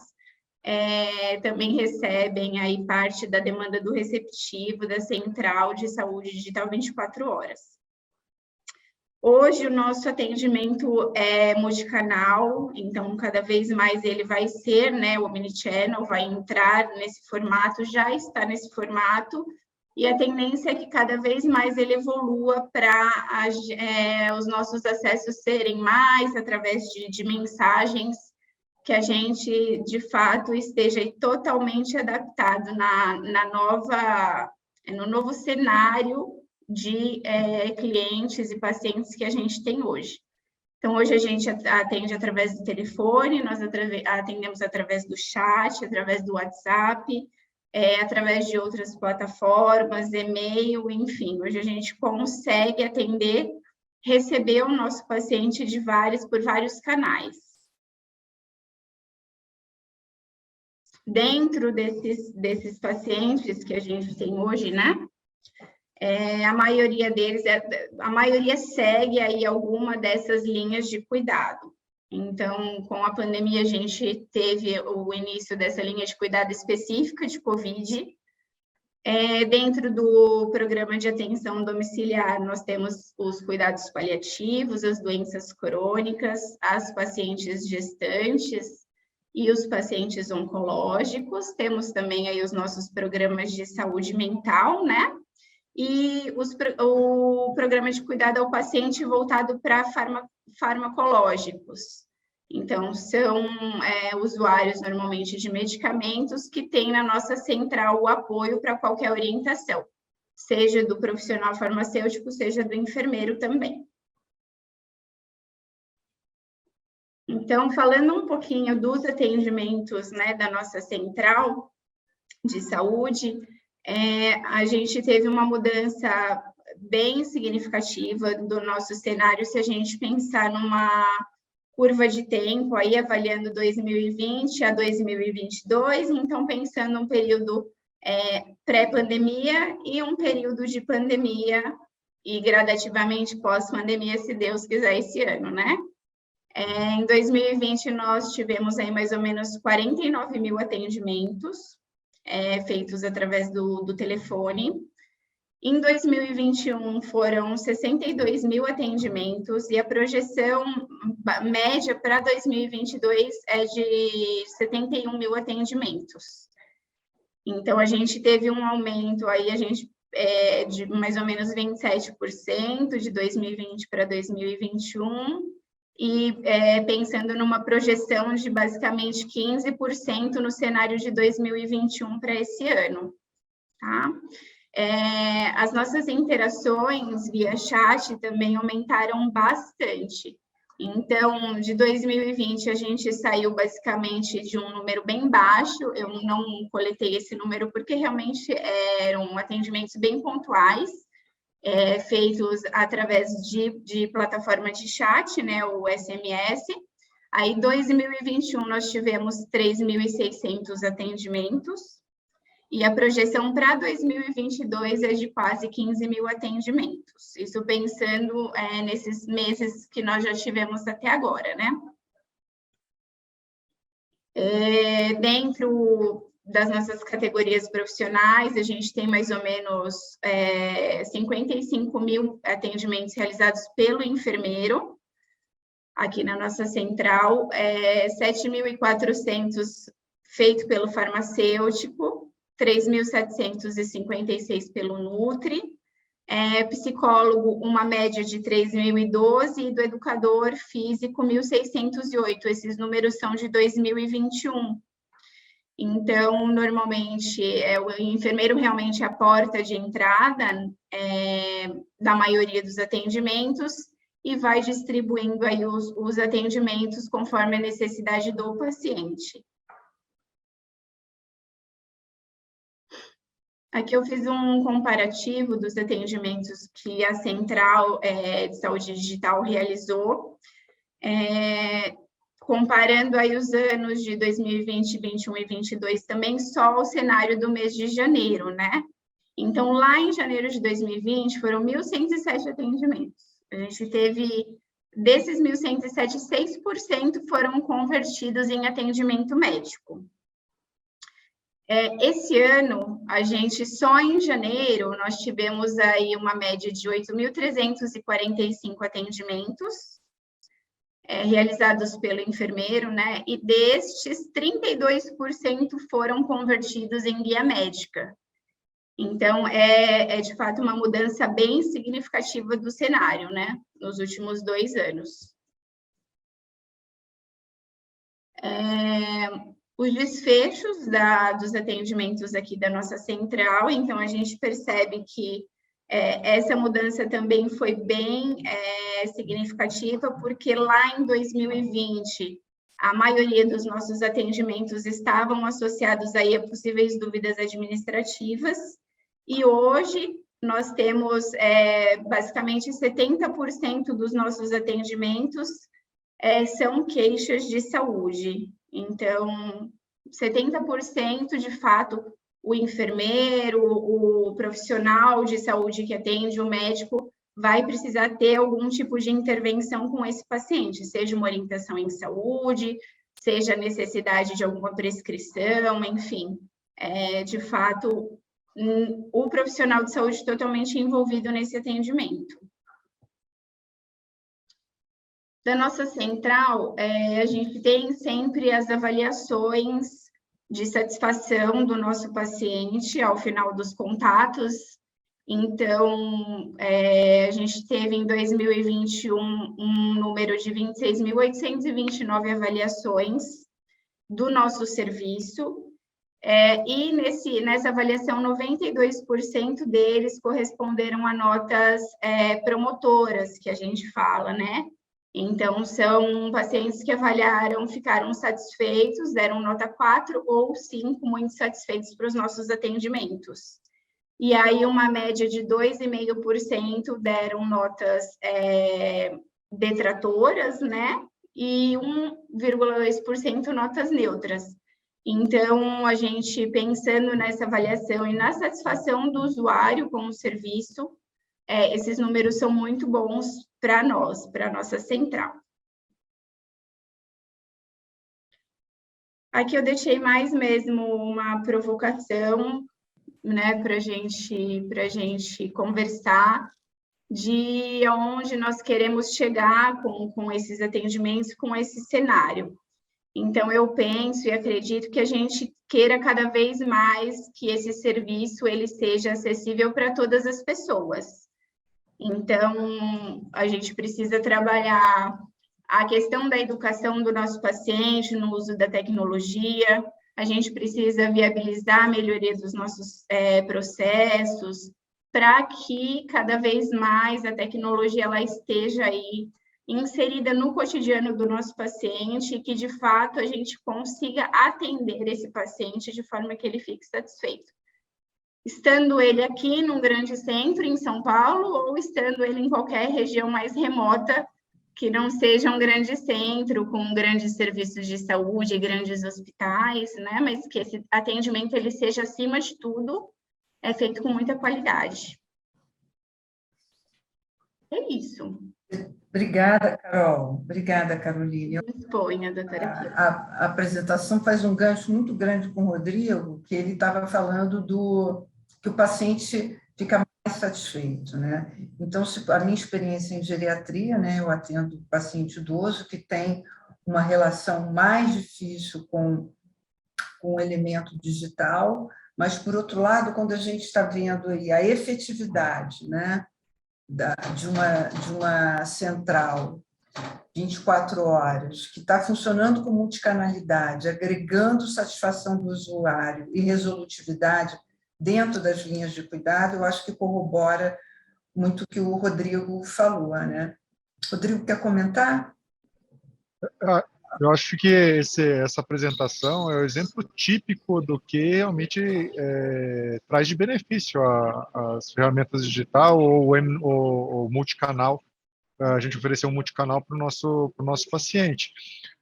também recebem aí parte da demanda do receptivo da Central de Saúde Digital 24 horas. Hoje o nosso atendimento é multicanal, então cada vez mais ele vai ser, né, o Omnichannel vai entrar nesse formato, já está nesse formato, e a tendência é que cada vez mais ele evolua para os nossos acessos serem mais através de mensagens, que a gente, de fato, esteja totalmente adaptado no novo cenário de clientes e pacientes que a gente tem hoje. Então, hoje a gente atende através do telefone, nós atendemos através do chat, através do WhatsApp, através de outras plataformas, e-mail, enfim. Hoje a gente consegue atender, receber o nosso paciente por vários canais. Dentro desses pacientes que a gente tem hoje, né? A maioria deles, a maioria segue aí alguma dessas linhas de cuidado. Então, com a pandemia, a gente teve o início dessa linha de cuidado específica de COVID. Dentro do programa de atenção domiciliar, nós temos os cuidados paliativos, as doenças crônicas, as pacientes gestantes e os pacientes oncológicos. Temos também aí os nossos programas de saúde mental, né? E o programa de cuidado ao paciente voltado para farmacológicos. Então, são usuários normalmente de medicamentos que têm na nossa central o apoio para qualquer orientação, seja do profissional farmacêutico, seja do enfermeiro também. Então, falando um pouquinho dos atendimentos, né, da nossa central de saúde, a gente teve uma mudança bem significativa do nosso cenário, se a gente pensar numa curva de tempo, aí avaliando 2020 a 2022, então pensando um período pré-pandemia e um período de pandemia e gradativamente pós-pandemia, se Deus quiser, esse ano, né? Em 2020, nós tivemos aí mais ou menos 49 mil atendimentos feitos através do telefone. Em 2021, foram 62 mil atendimentos e a projeção média para 2022 é de 71 mil atendimentos. Então, a gente teve um aumento aí, de mais ou menos 27% de 2020 para 2021, e pensando numa projeção de basicamente 15% no cenário de 2021 para esse ano, tá? As nossas interações via chat também aumentaram bastante. Então, de 2020, a gente saiu basicamente de um número bem baixo. Eu não coletei esse número porque realmente eram atendimentos bem pontuais, feitos através de plataforma de chat, né, o SMS. Aí, em 2021, nós tivemos 3.600 atendimentos, e a projeção para 2022 é de quase 15 mil atendimentos. Isso pensando nesses meses que nós já tivemos até agora, né? Dentro das nossas categorias profissionais, a gente tem mais ou menos 55 mil atendimentos realizados pelo enfermeiro, aqui na nossa central, 7.400 feito pelo farmacêutico, 3.756 pelo Nutri, psicólogo, uma média de 3.012, e do educador físico, 1.608. Esses números são de 2021. Então, normalmente, o enfermeiro realmente é a porta de entrada da maioria dos atendimentos e vai distribuindo aí os atendimentos conforme a necessidade do paciente. Aqui eu fiz um comparativo dos atendimentos que a Central de Saúde Digital realizou, comparando aí os anos de 2020, 2021 e 2022 também só o cenário do mês de janeiro, né? Então, lá em janeiro de 2020, foram 1.107 atendimentos. A gente teve, desses 1.107, 6% foram convertidos em atendimento médico. Esse ano, a gente, só em janeiro, nós tivemos aí uma média de 8.345 atendimentos realizados pelo enfermeiro, né? E destes, 32% foram convertidos em guia médica. Então, de fato uma mudança bem significativa do cenário, né? Nos últimos 2 anos. Os desfechos dos atendimentos aqui da nossa central, então a gente percebe que essa mudança também foi bem significativa, porque lá em 2020, a maioria dos nossos atendimentos estavam associados aí a possíveis dúvidas administrativas, e hoje nós temos basicamente 70% dos nossos atendimentos são queixas de saúde. Então, 70% de fato, o enfermeiro, o profissional de saúde que atende, o médico, vai precisar ter algum tipo de intervenção com esse paciente, seja uma orientação em saúde, seja necessidade de alguma prescrição, enfim. De fato, o profissional de saúde totalmente envolvido nesse atendimento. Da nossa central, a gente tem sempre as avaliações de satisfação do nosso paciente ao final dos contatos. Então, a gente teve em 2021 um número de 26.829 avaliações do nosso serviço, e nessa avaliação, 92% deles corresponderam a notas promotoras, que a gente fala, né? Então, são pacientes que avaliaram, ficaram satisfeitos, deram nota 4 ou 5, muito satisfeitos para os nossos atendimentos. E aí, uma média de 2,5% deram notas detratoras, né? E 1,2% notas neutras. Então, a gente pensando nessa avaliação e na satisfação do usuário com o serviço, esses números são muito bons para nós, para a nossa central. Aqui eu deixei mais mesmo uma provocação, né, para a gente conversar de onde nós queremos chegar com esses atendimentos, com esse cenário. Então, eu penso e acredito que a gente queira cada vez mais que esse serviço ele seja acessível para todas as pessoas. Então, a gente precisa trabalhar a questão da educação do nosso paciente no uso da tecnologia, a gente precisa viabilizar a melhoria dos nossos processos, para que cada vez mais a tecnologia ela esteja aí inserida no cotidiano do nosso paciente e que, de fato, a gente consiga atender esse paciente de forma que ele fique satisfeito. Estando ele aqui num grande centro, em São Paulo, ou estando ele em qualquer região mais remota, que não seja um grande centro com grandes serviços de saúde, grandes hospitais, né? Mas que esse atendimento ele seja, acima de tudo, feito com muita qualidade. É isso. Obrigada, Carol. Obrigada, Caroline. Disponha, doutora Kira. A apresentação faz um gancho muito grande com o Rodrigo, que ele estava falando que o paciente fica mais satisfeito, né? Então, a minha experiência em geriatria, né, eu atendo paciente idoso que tem uma relação mais difícil com o elemento digital, mas, por outro lado, quando a gente está vendo aí a efetividade, né, de uma central 24 horas, que está funcionando com multicanalidade, agregando satisfação do usuário e resolutividade dentro das linhas de cuidado, eu acho que corrobora muito o que o Rodrigo falou, né? Rodrigo, quer comentar? Eu acho que essa apresentação é o exemplo típico do que realmente traz de benefício as ferramentas digital ou o multicanal, a gente oferecer um multicanal para o nosso paciente.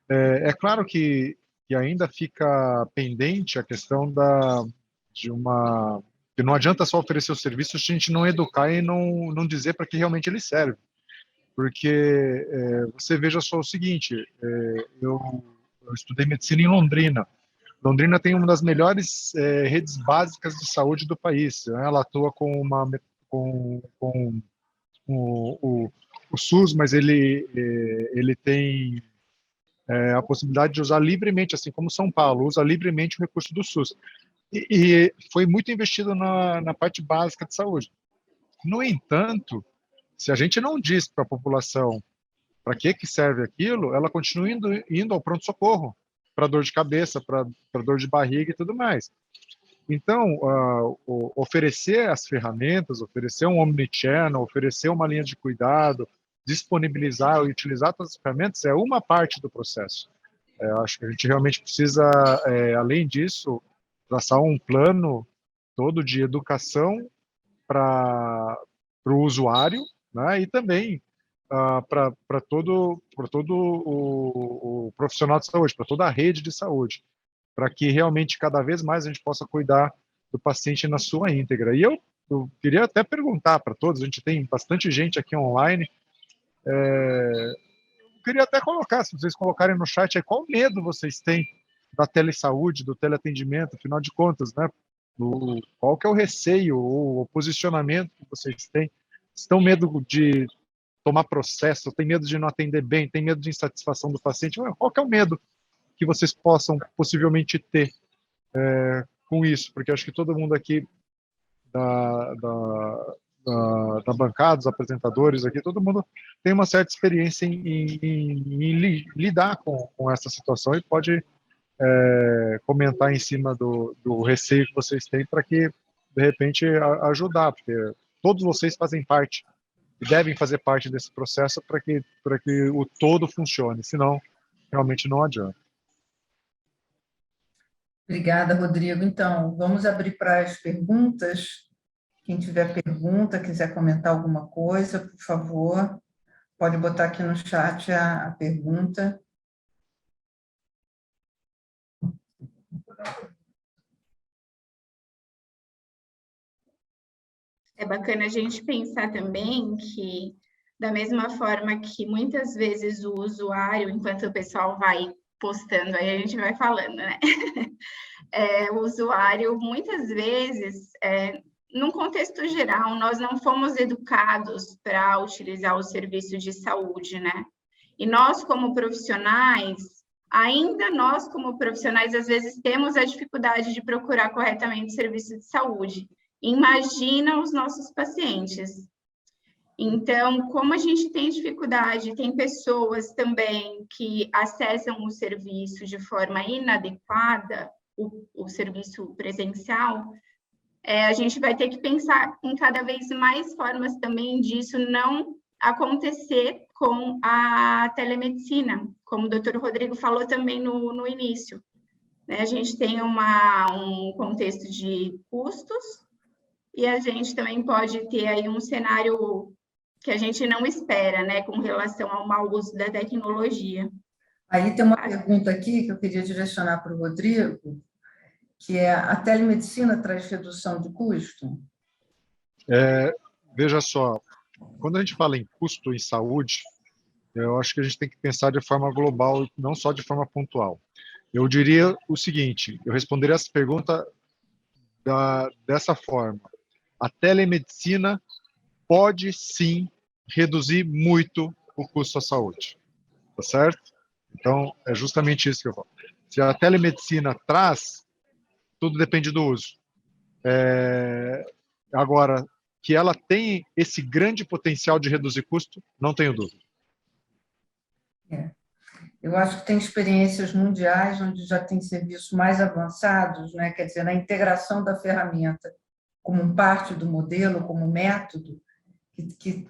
É claro que ainda fica pendente a questão que não adianta só oferecer o serviço se a gente não educar e não dizer para que realmente ele serve. Porque você veja só o seguinte, eu estudei medicina em Londrina. Londrina tem uma das melhores redes básicas de saúde do país. Né? Ela atua com o SUS, mas ele tem a possibilidade de usar livremente, assim como São Paulo, usa livremente o recurso do SUS. E foi muito investido na parte básica de saúde. No entanto, se a gente não diz para a população para que serve aquilo, ela continua indo ao pronto-socorro, para dor de cabeça, para dor de barriga e tudo mais. Então, oferecer as ferramentas, oferecer um omnichannel, oferecer uma linha de cuidado, disponibilizar e utilizar todas as ferramentas é uma parte do processo. Acho que a gente realmente precisa, além disso, traçar um plano todo de educação para o usuário, né, e também para todo o profissional de saúde, para toda a rede de saúde, para que realmente cada vez mais a gente possa cuidar do paciente na sua íntegra. E eu queria até perguntar para todos, a gente tem bastante gente aqui online, eu queria até colocar, se vocês colocarem no chat, aí, qual medo vocês têm da telesaúde, do teleatendimento, afinal de contas, né? Qual que é o receio ou o posicionamento que vocês têm? Estão medo de tomar processo, tem medo de não atender bem, tem medo de insatisfação do paciente? Qual que é o medo que vocês possam possivelmente ter com isso? Porque acho que todo mundo aqui da bancada, os apresentadores aqui, todo mundo tem uma certa experiência em lidar com essa situação e pode comentar em cima do receio que vocês têm para que, de repente, ajudar, porque todos vocês fazem parte e devem fazer parte desse processo para que o todo funcione, senão realmente não adianta. Obrigada, Rodrigo. Então, vamos abrir para as perguntas. Quem tiver pergunta, quiser comentar alguma coisa, por favor, pode botar aqui no chat a pergunta. É bacana a gente pensar também que, da mesma forma que muitas vezes o usuário, enquanto o pessoal vai postando, aí a gente vai falando, né? O usuário, muitas vezes, num contexto geral, nós não fomos educados para utilizar o serviço de saúde, né? E nós, como profissionais, ainda nós, como profissionais, às vezes temos a dificuldade de procurar corretamente serviço de saúde. Imagina os nossos pacientes. Então, como a gente tem dificuldade, tem pessoas também que acessam o serviço de forma inadequada, o serviço presencial, a gente vai ter que pensar em cada vez mais formas também disso não acontecer com a telemedicina, como o doutor Rodrigo falou também no início. Né? A gente tem um contexto de custos e a gente também pode ter aí um cenário que a gente não espera, né, com relação ao mau uso da tecnologia. Aí tem uma pergunta aqui que eu queria direcionar para o Rodrigo, que é: a telemedicina traz redução de custo? Veja só, quando a gente fala em custo em saúde, eu acho que a gente tem que pensar de forma global, não só de forma pontual. Eu diria o seguinte, eu responderia essa pergunta dessa forma. A telemedicina pode, sim, reduzir muito o custo à saúde, tá certo? Então, é justamente isso que eu falo. Se a telemedicina traz, tudo depende do uso. Agora, que ela tem esse grande potencial de reduzir custo, não tenho dúvida. Eu acho que tem experiências mundiais onde já tem serviços mais avançados, né? Quer dizer, na integração da ferramenta como parte do modelo, como método, que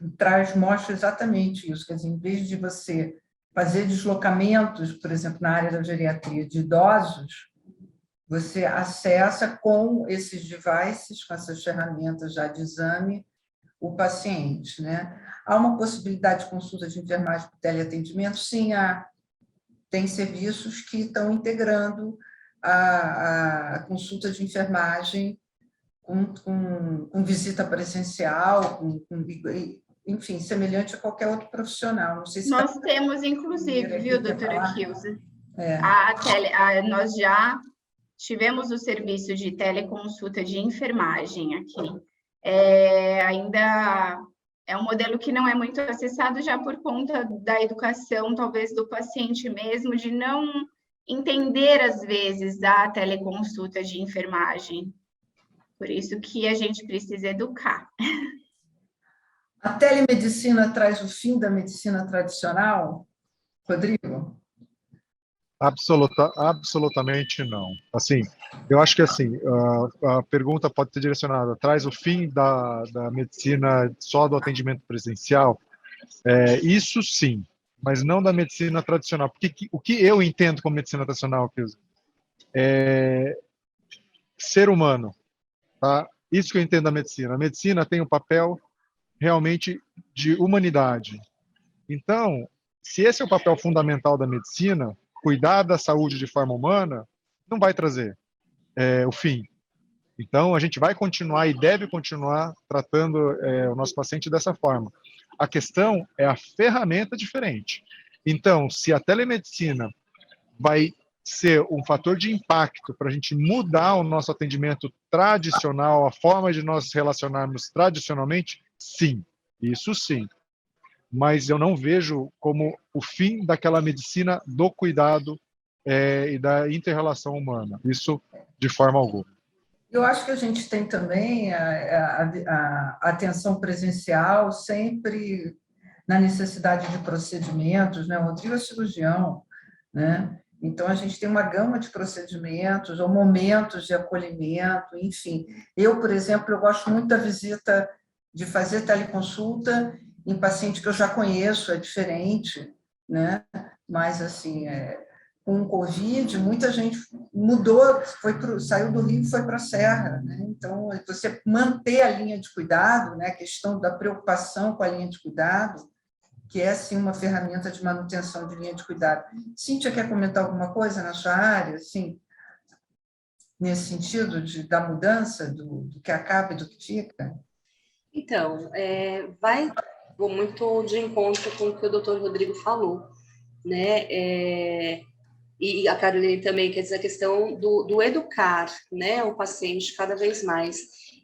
mostra exatamente isso. Quer dizer, em vez de você fazer deslocamentos, por exemplo, na área da geriatria de idosos, você acessa com esses devices, com essas ferramentas já de exame, o paciente, né? Há uma possibilidade de consulta de enfermagem por teleatendimento? Sim, tem serviços que estão integrando a consulta de enfermagem com visita presencial, enfim, semelhante a qualquer outro profissional. Não sei se nós temos, inclusive, viu, doutora Kilza? Nós já tivemos o serviço de teleconsulta de enfermagem aqui. Ainda é um modelo que não é muito acessado já por conta da educação, talvez do paciente mesmo, de não entender, às vezes, da teleconsulta de enfermagem. Por isso que a gente precisa educar. A telemedicina traz o fim da medicina tradicional, Rodrigo? Absolutamente não. Assim, eu acho que assim, a pergunta pode ser direcionada: traz o fim da medicina só do atendimento presencial? Isso sim, mas não da medicina tradicional. Porque o que eu entendo como medicina tradicional, é ser humano, tá? Isso que eu entendo da medicina. A medicina tem um papel realmente de humanidade. Então, se esse é o papel fundamental da medicina, cuidar da saúde de forma humana, não vai trazer o fim. Então, a gente vai continuar e deve continuar tratando o nosso paciente dessa forma. A questão é a ferramenta diferente. Então, se a telemedicina vai ser um fator de impacto para a gente mudar o nosso atendimento tradicional, a forma de nós relacionarmos tradicionalmente, sim, isso sim. Mas eu não vejo como o fim daquela medicina do cuidado e da inter-relação humana. Isso de forma alguma. Eu acho que a gente tem também a atenção presencial sempre na necessidade de procedimentos, né? O Rodrigo é cirurgião, né? Então, a gente tem uma gama de procedimentos ou momentos de acolhimento, enfim. Eu, por exemplo, eu gosto muito da visita, de fazer teleconsulta em paciente que eu já conheço, é diferente, né? Mas, assim, com o Covid, muita gente mudou, saiu do Rio e foi para a Serra, né? Então, você manter a linha de cuidado, né? A questão da preocupação com a linha de cuidado, que é, sim, uma ferramenta de manutenção de linha de cuidado. Cíntia, quer comentar alguma coisa na sua área? Sim. nesse sentido da mudança, do que acaba e do que fica? Então, vou muito de encontro com o que o doutor Rodrigo falou, né? E a Caroline também, quer dizer, a questão do educar, né, o paciente cada vez mais.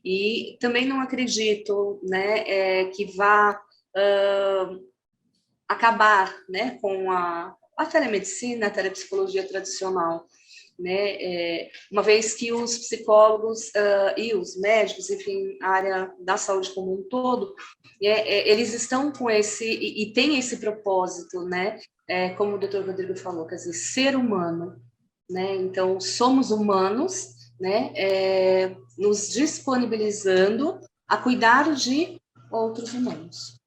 E também não acredito, né, que vá acabar, né, com a telemedicina, a telepsicologia tradicional, né, uma vez que os psicólogos e os médicos, enfim, a área da saúde como um todo, eles estão com esse, e têm esse propósito, né, como o doutor Rodrigo falou, quer dizer, ser humano, né, então somos humanos, né, nos disponibilizando a cuidar de outros humanos.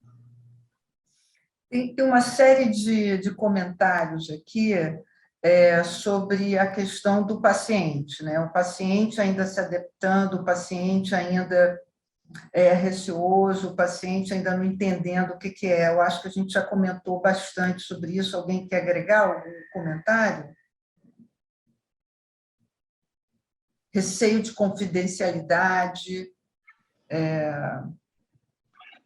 Tem uma série de comentários aqui sobre a questão do paciente, né? O paciente ainda se adaptando, o paciente ainda receoso, o paciente ainda não entendendo o que é. Eu acho que a gente já comentou bastante sobre isso. Alguém quer agregar algum comentário? Receio de confidencialidade.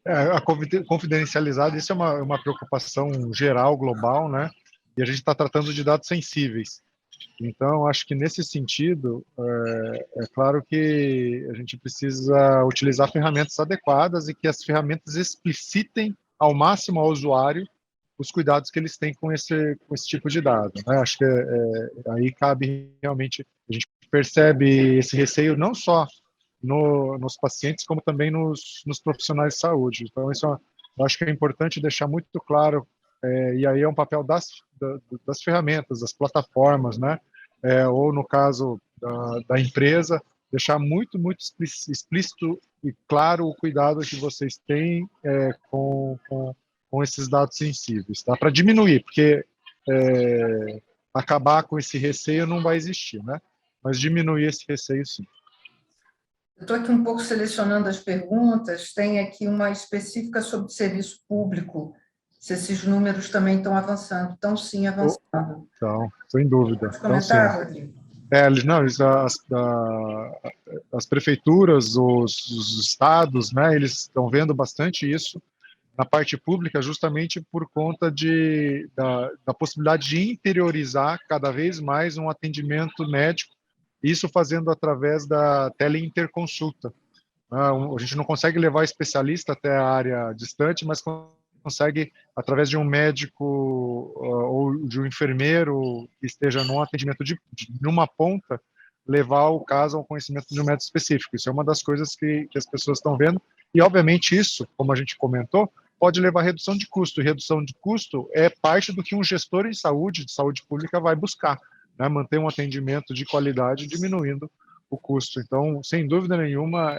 A confidencialidade, isso é uma preocupação geral, global, né? E a gente está tratando de dados sensíveis. Então, acho que nesse sentido, é claro que a gente precisa utilizar ferramentas adequadas e que as ferramentas explicitem ao máximo ao usuário os cuidados que eles têm com esse tipo de dado, né? Acho que aí cabe realmente, a gente percebe esse receio não só nos pacientes, como também nos profissionais de saúde. Então, isso eu acho que é importante deixar muito claro, e aí é um papel das ferramentas, das plataformas, né? Ou no caso da empresa, deixar muito explícito e claro o cuidado que vocês têm com esses dados sensíveis, tá? Para diminuir, porque acabar com esse receio não vai existir, né? Mas diminuir esse receio, sim. Eu estou aqui um pouco selecionando as perguntas, tem aqui uma específica sobre serviço público, se esses números também estão avançando. Estão sim avançando. Então, sem dúvida. Pode comentar, então, Rodrigo? As prefeituras, os estados, né, eles estão vendo bastante isso na parte pública, justamente por conta da possibilidade de interiorizar cada vez mais um atendimento médico, isso fazendo através da teleinterconsulta. A gente não consegue levar especialista até a área distante, mas consegue, através de um médico ou de um enfermeiro que esteja num atendimento numa ponta, levar o caso ao conhecimento de um médico específico. Isso é uma das coisas que as pessoas estão vendo. E, obviamente, isso, como a gente comentou, pode levar a redução de custo. E redução de custo é parte do que um gestor de saúde pública, vai buscar, né? Manter um atendimento de qualidade, diminuindo o custo. Então, sem dúvida nenhuma,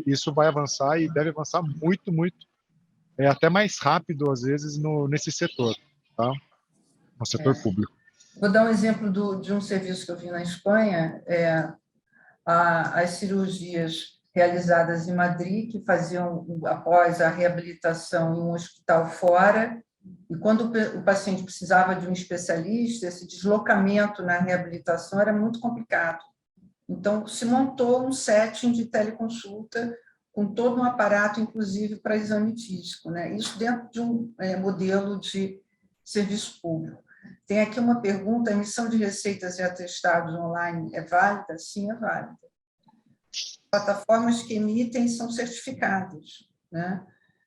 isso vai avançar e deve avançar muito, muito, até mais rápido, às vezes, nesse setor, tá? No setor público. Vou dar um exemplo de um serviço que eu vi na Espanha, as cirurgias realizadas em Madrid, que faziam após a reabilitação em um hospital fora, e quando o paciente precisava de um especialista, esse deslocamento na reabilitação era muito complicado. Então, se montou um setting de teleconsulta com todo um aparato, inclusive para exame físico, né? Isso dentro de um modelo de serviço público. Tem aqui uma pergunta: a emissão de receitas e atestados online é válida? Sim, é válida. Plataformas que emitem são certificadas, né?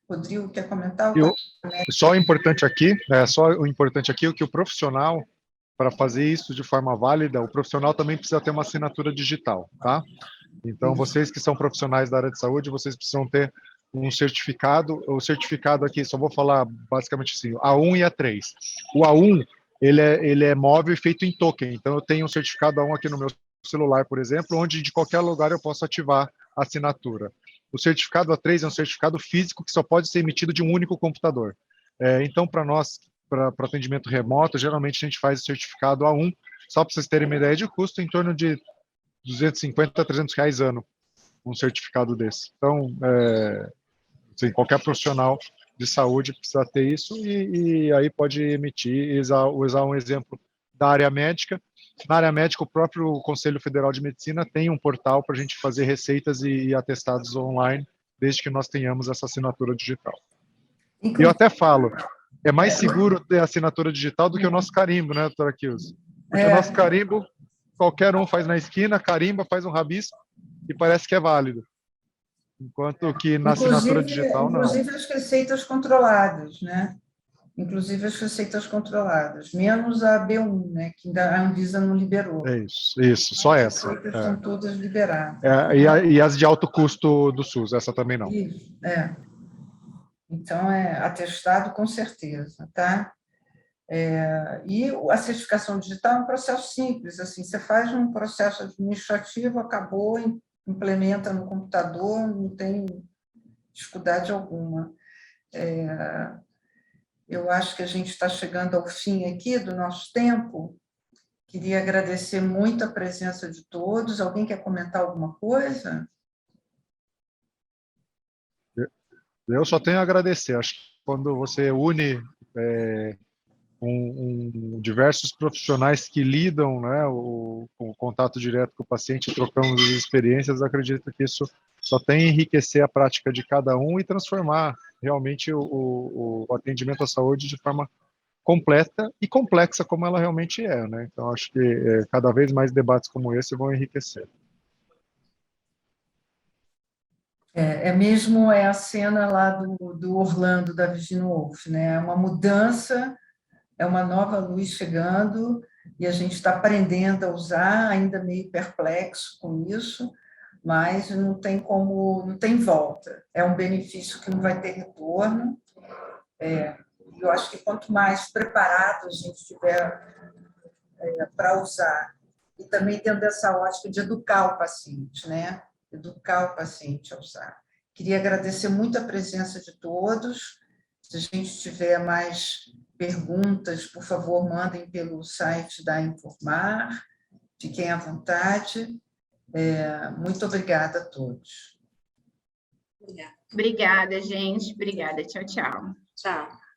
Rodrigo, quer comentar? Só o importante aqui é que o profissional, para fazer isso de forma válida, o profissional também precisa ter uma assinatura digital, tá? Então, vocês que são profissionais da área de saúde, vocês precisam ter um certificado. O certificado aqui, só vou falar basicamente assim, A1 e A3. O A1, ele é móvel e feito em token. Então, eu tenho um certificado A1 aqui no meu celular, por exemplo, onde de qualquer lugar eu posso ativar a assinatura. O certificado A3 é um certificado físico que só pode ser emitido de um único computador. Então, para nós, para atendimento remoto, geralmente a gente faz o certificado A1, só para vocês terem uma ideia de custo, em torno de 250 a 300 reais ano, um certificado desse. Então, assim, qualquer profissional de saúde precisa ter isso e aí pode emitir, usar um exemplo da área médica. Na área médica, o próprio Conselho Federal de Medicina tem um portal para a gente fazer receitas e atestados online, desde que nós tenhamos essa assinatura digital. E eu até falo, é mais seguro ter assinatura digital do que o nosso carimbo, né, doutora Kills? Porque o nosso carimbo, qualquer um faz na esquina, carimba, faz um rabisco e parece que é válido. Enquanto que na assinatura digital, não. Inclusive as receitas controladas, né? Inclusive as receitas controladas, menos a B1, né? Que ainda a Anvisa não liberou. É isso, só essa. As receitas estão todas liberadas. E as de alto custo do SUS, essa também não. Isso, Então, atestado com certeza, tá? E a certificação digital é um processo simples, assim, você faz um processo administrativo, acabou, implementa no computador, não tem dificuldade alguma. Eu acho que a gente está chegando ao fim aqui do nosso tempo. Queria agradecer muito a presença de todos. Alguém quer comentar alguma coisa? Eu só tenho a agradecer. Acho que quando você une diversos profissionais que lidam, né, com o contato direto com o paciente, trocamos as experiências, acredito que isso só tem a enriquecer a prática de cada um e transformar realmente o atendimento à saúde de forma completa e complexa como ela realmente é, né? Então, acho que cada vez mais debates como esse vão enriquecer. Mesmo a cena lá do Orlando, da Virginia Woolf, né? É uma mudança, é uma nova luz chegando e a gente está aprendendo a usar, ainda meio perplexo com isso, mas não tem volta. É um benefício que não vai ter retorno. Eu acho que quanto mais preparado a gente estiver para usar, e também tendo essa ótica de educar o paciente, né? Educar o paciente a usar. Queria agradecer muito a presença de todos. Se a gente tiver mais perguntas, por favor, mandem pelo site da Informar. Fiquem à vontade. Muito obrigada a todos. Obrigada. Obrigada, gente. Obrigada. Tchau, tchau. Tchau.